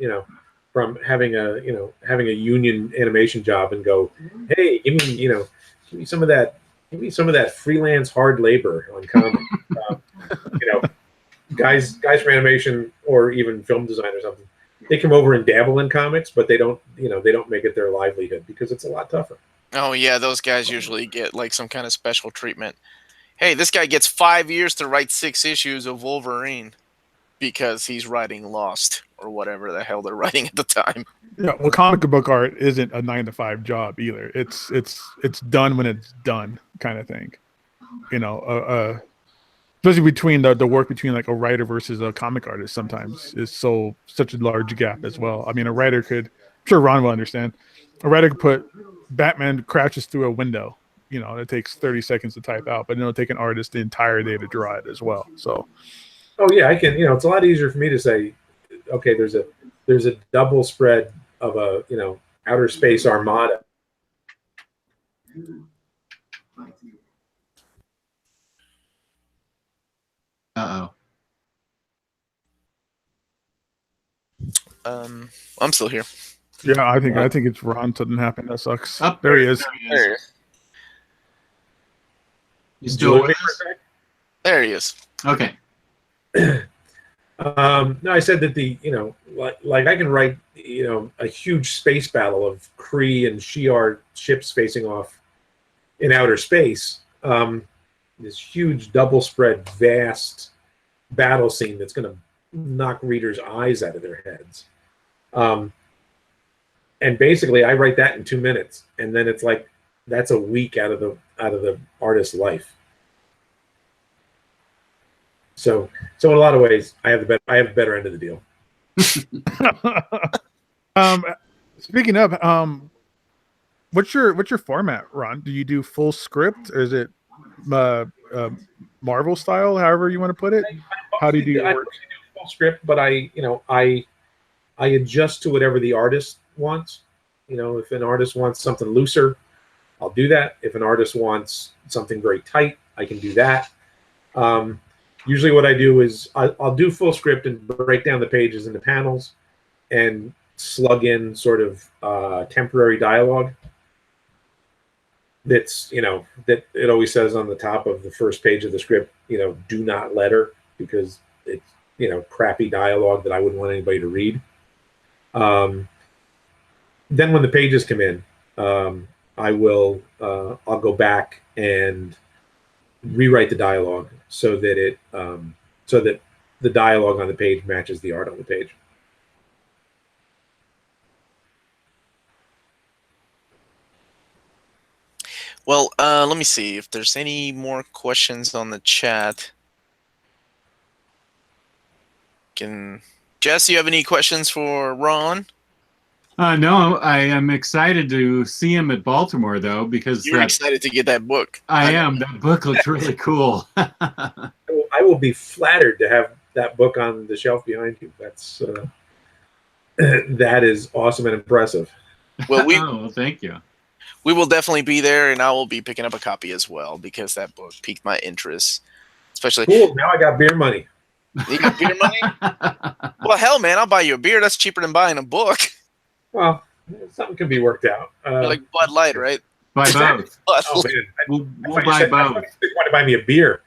having a union animation job and go, hey, give me some of that freelance hard labor on comic. Guys from animation or even film design or something, they come over and dabble in comics, but they don't make it their livelihood because it's a lot tougher. Oh yeah, those guys usually get like some kind of special treatment. Hey, this guy gets 5 years to write 6 issues of Wolverine because he's writing Lost or whatever the hell they're writing at the time. Yeah, well, comic book art isn't a 9 to 5 job either. It's done when it's done, kind of thing. You know, especially between the work between like a writer versus a comic artist sometimes is such a large gap as well. I mean, a writer could, I'm sure Ron will understand, a writer could put Batman crashes through a window. You know, it takes 30 seconds to type out, but it'll take an artist the entire day to draw it as well. So, oh yeah, I can. You know, it's a lot easier for me to say, okay, there's a double spread of a outer space armada. I'm still here. yeah, I think it's Ron. Something happened. That sucks. Up There he is. There he is. You still with us? There he is. Okay. No, I said that like I can write a huge space battle of Kree and Shi'ar ships facing off in outer space. This huge double spread, vast battle scene that's going to knock readers' eyes out of their heads. And basically, I write that in 2 minutes, and then it's like that's a week out of the artist's life. So in a lot of ways, I have the better end of the deal. Speaking of, what's your format, Ron? Do you do full script, or is it Marvel style, however you want to put it? How do you do your work? I do full script, but I adjust to whatever the artist wants. You know, if an artist wants something looser, I'll do that. If an artist wants something very tight, I can do that. Usually what I do is I'll do full script and break down the pages into panels and slug in sort of temporary dialogue that's, that it always says on the top of the first page of the script, do not letter, because it's, crappy dialogue that I wouldn't want anybody to read. Then when the pages come in, I'll go back and rewrite the dialogue so that the dialogue on the page matches the art on the page. Well, let me see if there's any more questions on the chat. Jess, you have any questions for Ron? No, I am excited to see him at Baltimore, though, because you're excited to get that book. I am. That book looks really cool. I will be flattered to have that book on the shelf behind you. That's that is awesome and impressive. Well, well, thank you. We will definitely be there, and I will be picking up a copy as well, because that book piqued my interest. Especially, cool. Now I got beer money. You got beer money? Well, hell, man, I'll buy you a beer. That's cheaper than buying a book. Well, something can be worked out. Like Bud Light, right? Buy both. Oh, man. We'll buy both. I want to buy me a beer,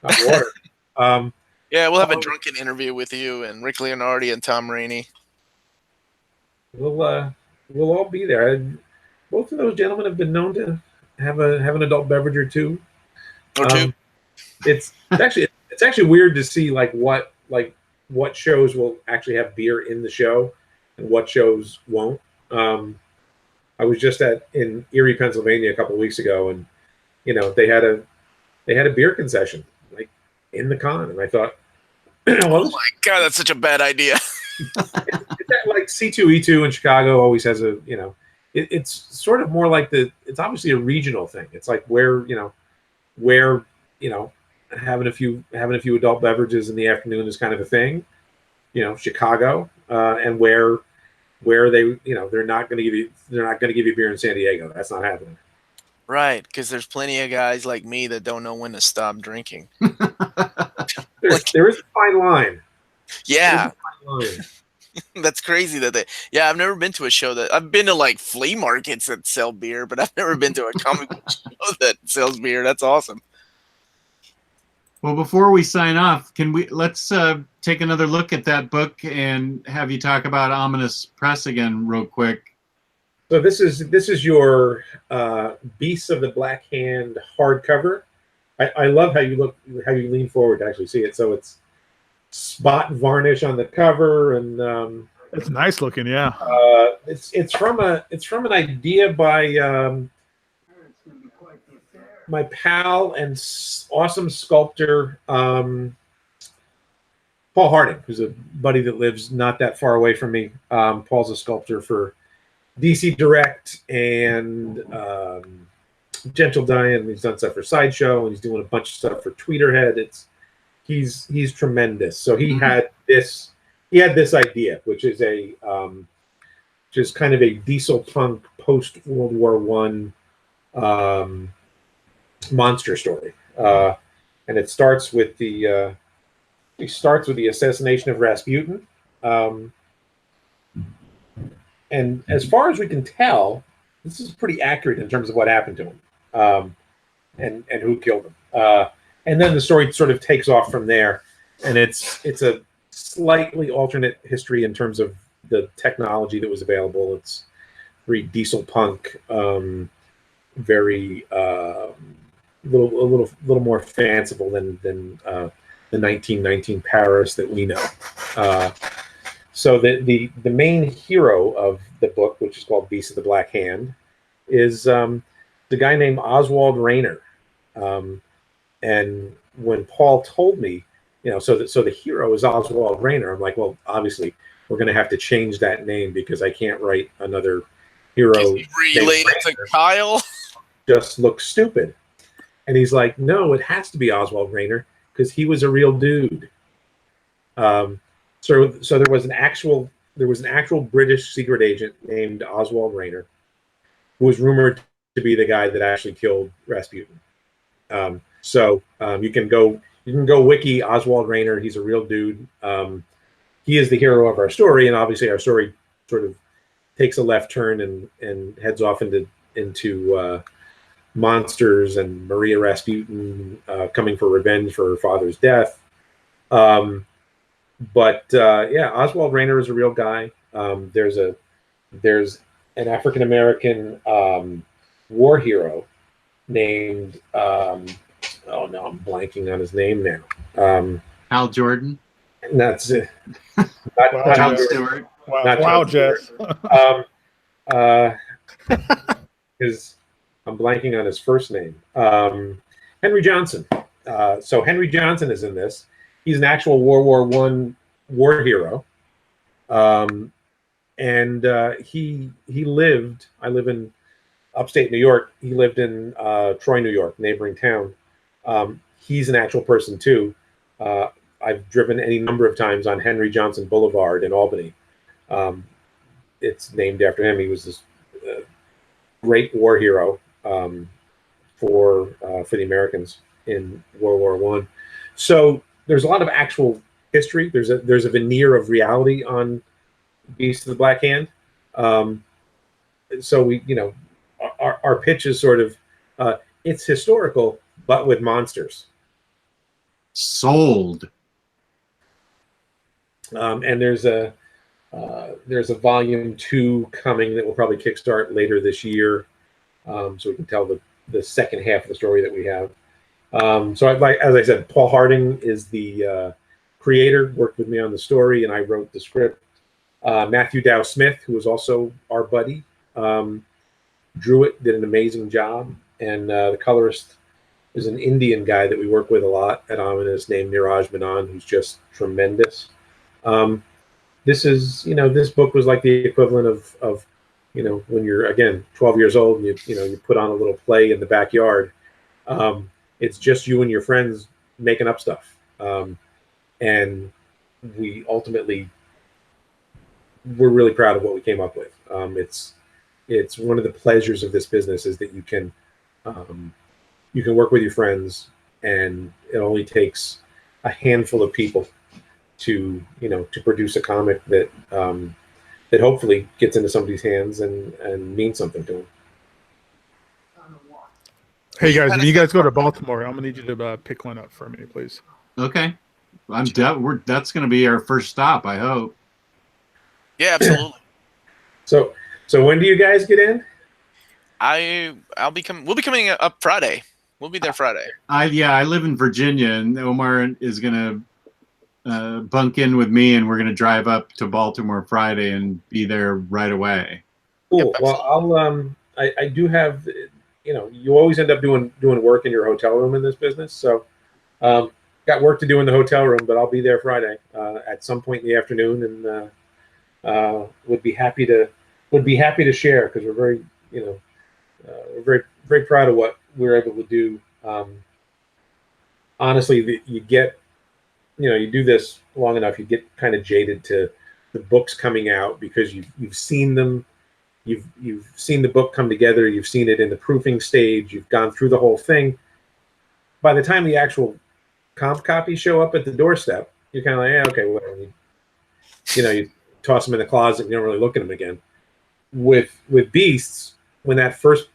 not water. Yeah, we'll have a drunken interview with you and Rick Leonardi and Tom Rainey. We'll all be there. Both of those gentlemen have been known to have an adult beverage or two. It's actually weird to see what shows will actually have beer in the show and what shows won't. I was just in Erie, Pennsylvania a couple of weeks ago, and they had a beer concession in the con, and I thought, well, oh my god, that's such a bad idea. It's that like C2E2 in Chicago always has a it's sort of more like it's obviously a regional thing. It's like where having a few adult beverages in the afternoon is kind of a thing, Chicago, and where they they're not going to give you beer in San Diego. That's not happening. Right, because there's plenty of guys like me that don't know when to stop drinking. There is a fine line. Yeah. That's crazy I've never been to a show I've been to flea markets that sell beer, but I've never been to a comic book show that sells beer. That's awesome. Well, before we sign off, let's take another look at that book and have you talk about Ominous Press again real quick. So this is your Beasts of the Black Hand hardcover. I love how you lean forward to actually see it. So it's spot varnish on the cover, and It's nice looking, yeah. it's from an idea by my pal and awesome sculptor Paul Harding, who's a buddy that lives not that far away from me. Paul's a sculptor for DC Direct and Gentle Giant. He's done stuff for Sideshow, and he's doing a bunch of stuff for Tweeterhead. He's tremendous. So he had this idea, which is just kind of a diesel punk post World War I monster story, and it starts with the assassination of Rasputin. And as far as we can tell, this is pretty accurate in terms of what happened to him, and who killed him. And then the story sort of takes off from there, and it's a slightly alternate history in terms of the technology that was available. It's very diesel punk, very a little more fanciful than the 1919 Paris that we know. So the main hero of the book, which is called Beast of the Black Hand, is the guy named Oswald Rayner. And when Paul told me, so the hero is Oswald Rayner, I'm like, well, obviously we're going to have to change that name because I can't write another hero. Related to Kyle? Just looks stupid. And he's like, no, it has to be Oswald Rayner because he was a real dude. So there was an actual British secret agent named Oswald Rayner, who was rumored to be the guy that actually killed Rasputin. So you can go wiki Oswald Rayner. He's a real dude. He is the hero of our story, and obviously our story sort of takes a left turn and heads off into monsters and Maria Rasputin coming for revenge for her father's death. But Oswald Rayner is a real guy. There's an African American war hero named I'm blanking on his name now. Hal Jordan. And that's it. Not John Stewart. Wow, Jess. Because I'm blanking on his first name. Henry Johnson. So Henry Johnson is in this. He's an actual World War I war hero. And he lived, I live in upstate New York. He lived in Troy, New York, neighboring town. He's an actual person too. I've driven any number of times on Henry Johnson Boulevard in Albany. It's named after him. He was this great war hero for the Americans in World War I. So there's a lot of actual history. There's a veneer of reality on Beast of the Black Hand. So we, our pitch is sort of it's historical, but with monsters. Sold. And there's a volume 2 coming that will probably kickstart later this year, so we can tell the second half of the story that we have. So as I said, Paul Harding is the creator, worked with me on the story, and I wrote the script. Matthew Dow Smith, who was also our buddy, drew it, did an amazing job, and the colorist is an Indian guy that we work with a lot at Omnibus named Niraj Menon, who's just tremendous. This is, this book was like the equivalent of when you're, again, 12 years old and you put on a little play in the backyard. It's just you and your friends making up stuff. And we ultimately, we're really proud of what we came up with. It's one of the pleasures of this business is that you can work with your friends, and it only takes a handful of people to produce a comic that that hopefully gets into somebody's hands and means something to them. Hey guys, if you guys go to Baltimore, I'm gonna need you to pick one up for me, please. Okay, that's gonna be our first stop, I hope. Yeah, absolutely. So when do you guys get in? We'll be coming up Friday. We'll be there Friday. I live in Virginia, and Omar is gonna bunk in with me, and we're going to drive up to Baltimore Friday and be there right away. Cool. Yep, Well, I do have, you always end up doing work in your hotel room in this business. So, got work to do in the hotel room, but I'll be there Friday at some point in the afternoon, and would be happy to share, because we're very, we're very, very proud of what we're able to do. Honestly, you get, you do this long enough, you get kind of jaded to the books coming out, because you've seen them. You've seen the book come together. You've seen it in the proofing stage. You've gone through the whole thing. By the time the actual comp copies show up at the doorstep, you're kind of like, okay, whatever. You toss them in the closet and you don't really look at them again. With Beasts, when that first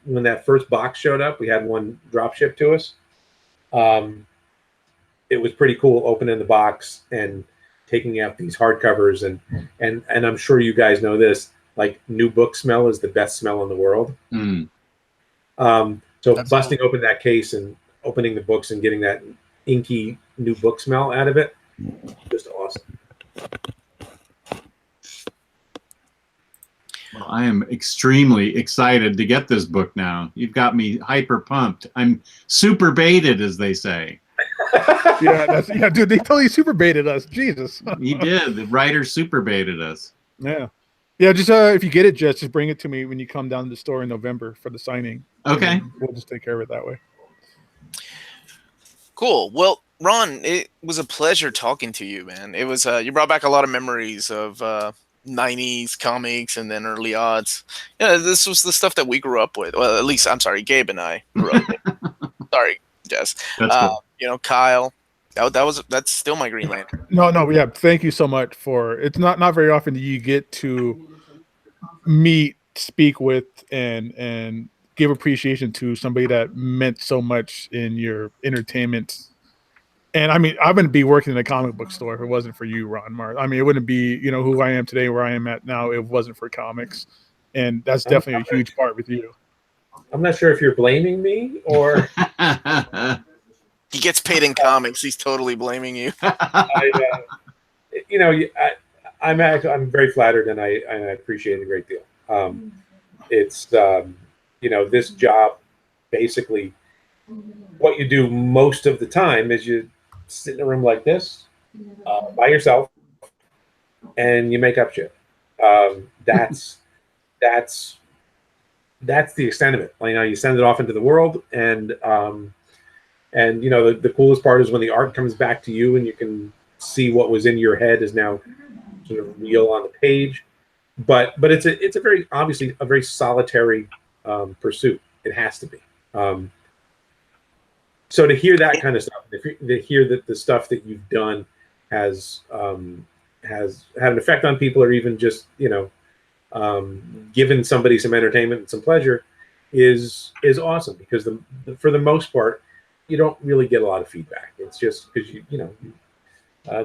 box showed up, we had one drop shipped to us. It was pretty cool opening the box and taking out these hardcovers, and I'm sure you guys know this. Like, new book smell is the best smell in the world. Mm. So busting open that case and opening the books and getting that inky new book smell out of it, just awesome. Well, I am extremely excited to get this book now. You've got me hyper pumped. I'm super baited, as they say. Yeah, dude, they totally super baited us. Jesus. He did. The writer super baited us. Yeah. Yeah, just if you get it, just bring it to me when you come down to the store in November for the signing. Okay. We'll just take care of it that way. Cool. Well, Ron, it was a pleasure talking to you, man. It was you brought back a lot of memories of 90s comics and then early aughts. Yeah, this was the stuff that we grew up with. Well, at least, I'm sorry, Gabe and I grew up with. Sorry, Jess. That's cool. Kyle. That's still my Green Lantern. No, yeah. Thank you so much for. It's not very often that you get to meet, speak with, and give appreciation to somebody that meant so much in your entertainment. And I mean, I wouldn't be working in a comic book store if it wasn't for you, Ron Marz. I mean, it wouldn't be, who I am today, where I am at now, if it wasn't for comics. And that's definitely a huge part with you. I'm not sure if you're blaming me or. He gets paid in comics. He's totally blaming you. I'm very flattered, and I appreciate it a great deal. It's this job, basically, what you do most of the time is you sit in a room like this by yourself, and you make up shit. That's the extent of it. You send it off into the world, and the coolest part is when the art comes back to you and you can see what was in your head is now sort of real on the page. But it's a very, obviously a very solitary pursuit. It has to be. So to hear that kind of stuff, to hear that the stuff that you've done has had an effect on people, or even just given somebody some entertainment and some pleasure, is awesome. Because for the most part, you don't really get a lot of feedback. It's just because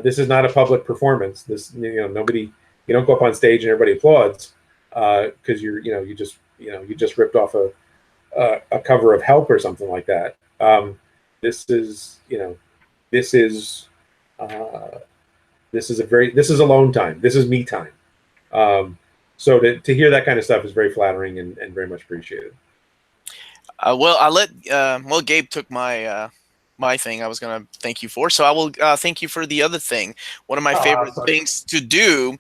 this is not a public performance. This nobody, you don't go up on stage and everybody applauds because you just ripped off a cover of Help or something like that. This is alone time. This is me time. So to hear that kind of stuff is very flattering and very much appreciated. Gabe took my thing I was going to thank you for, so I will thank you for the other thing. One of my favorite things to do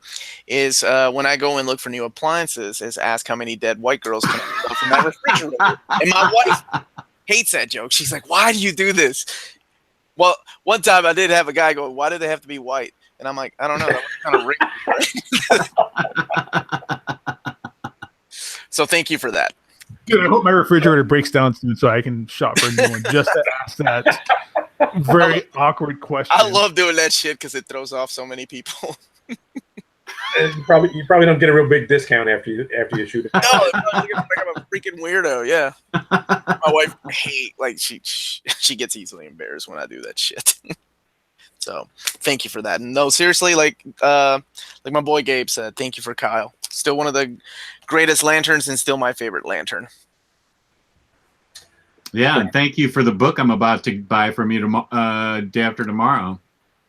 is when I go and look for new appliances is ask how many dead white girls can I go from that refrigerator. And my wife hates that joke. She's like, why do you do this? Well, one time I did have a guy go, why do they have to be white? And I'm like, I don't know. That was kind of rigged. So thank you for that. Dude, I hope my refrigerator breaks down soon so I can shop for a new one just to ask that very awkward question. I love doing that shit because it throws off so many people. And you probably don't get a real big discount after you shoot it. No, I'm a freaking weirdo. Yeah, my wife she gets easily embarrassed when I do that shit. So thank you for that. No, seriously, like my boy Gabe said, thank you for Kyle. Still one of the greatest lanterns and still my favorite lantern. Yeah, and thank you for the book I'm about to buy from you day after tomorrow.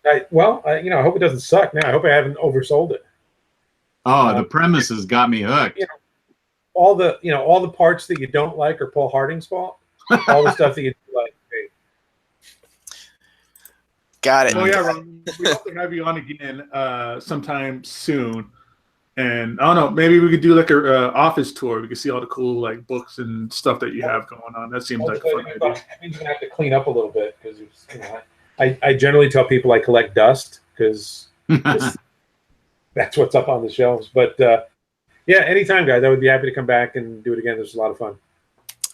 I hope it doesn't suck now. I hope I haven't oversold it. Oh, the premise has got me hooked. You know, all the parts that you don't like are Paul Harding's fault. All the stuff that you do like. Got it. Oh yeah, Ron, we hope to have you on again sometime soon. And I don't know, maybe we could do like a office tour. We could see all the cool like books and stuff that you have going on. That seems like a fun idea. That means you're gonna have to clean up a little bit because I generally tell people I collect dust because that's what's up on the shelves. But yeah, anytime, guys. I would be happy to come back and do it again. This was a lot of fun.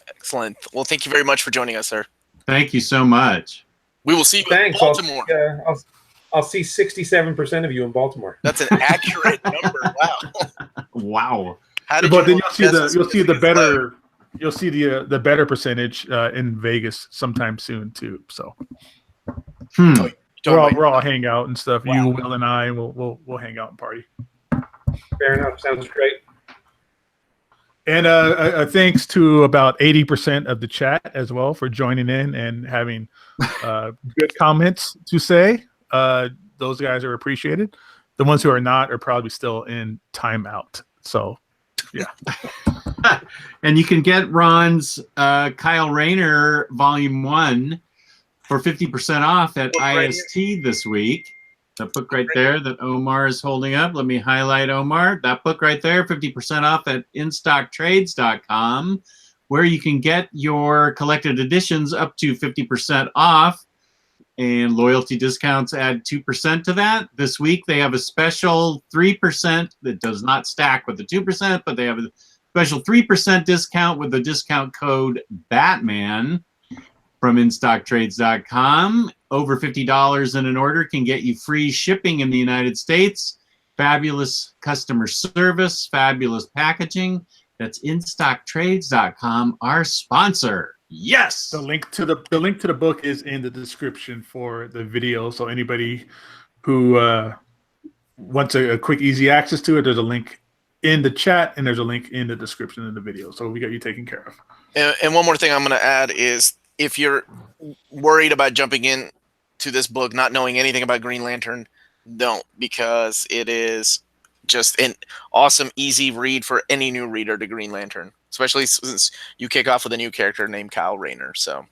Excellent. Well, thank you very much for joining us, sir. Thank you so much. We will see you in Baltimore. I'll see 67% of you in Baltimore. That's an accurate number. Wow. Wow. But then you'll see the better percentage in Vegas sometime soon too. So we're all hang out and stuff. Wow. You, Will, and I we'll hang out and party. Fair enough. Sounds great. And thanks to about 80% of the chat as well for joining in and having good comments to say. Those guys are appreciated. The ones who are not are probably still in timeout. So, yeah. And you can get Ron's Kyle Rayner Volume 1 for 50% off at IST this week. That book right there that Omar is holding up. Let me highlight Omar. That book right there, 50% off at InStockTrades.com, where you can get your collected editions up to 50% off. And loyalty discounts add 2% to that. This week they have a special 3% that does not stack with the 2%, but they have a special 3% discount with the discount code BATMAN from InStockTrades.com. Over $50 in an order can get you free shipping in the United States. Fabulous customer service, fabulous packaging. That's InStockTrades.com, our sponsor. Yes. The link to the book is in the description for the video. So anybody who wants a quick, easy access to it, there's a link in the chat and there's a link in the description of the video. So we got you taken care of. And one more thing I'm going to add is if you're worried about jumping in to this book, not knowing anything about Green Lantern, don't, because it is just an awesome, easy read for any new reader to Green Lantern, especially since you kick off with a new character named Kyle Rayner. So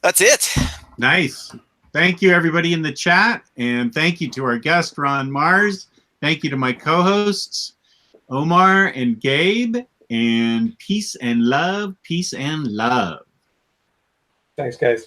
that's it. Nice. Thank you, everybody in the chat. And thank you to our guest, Ron Marz. Thank you to my co-hosts, Omar and Gabe. And peace and love. Peace and love. Thanks, guys.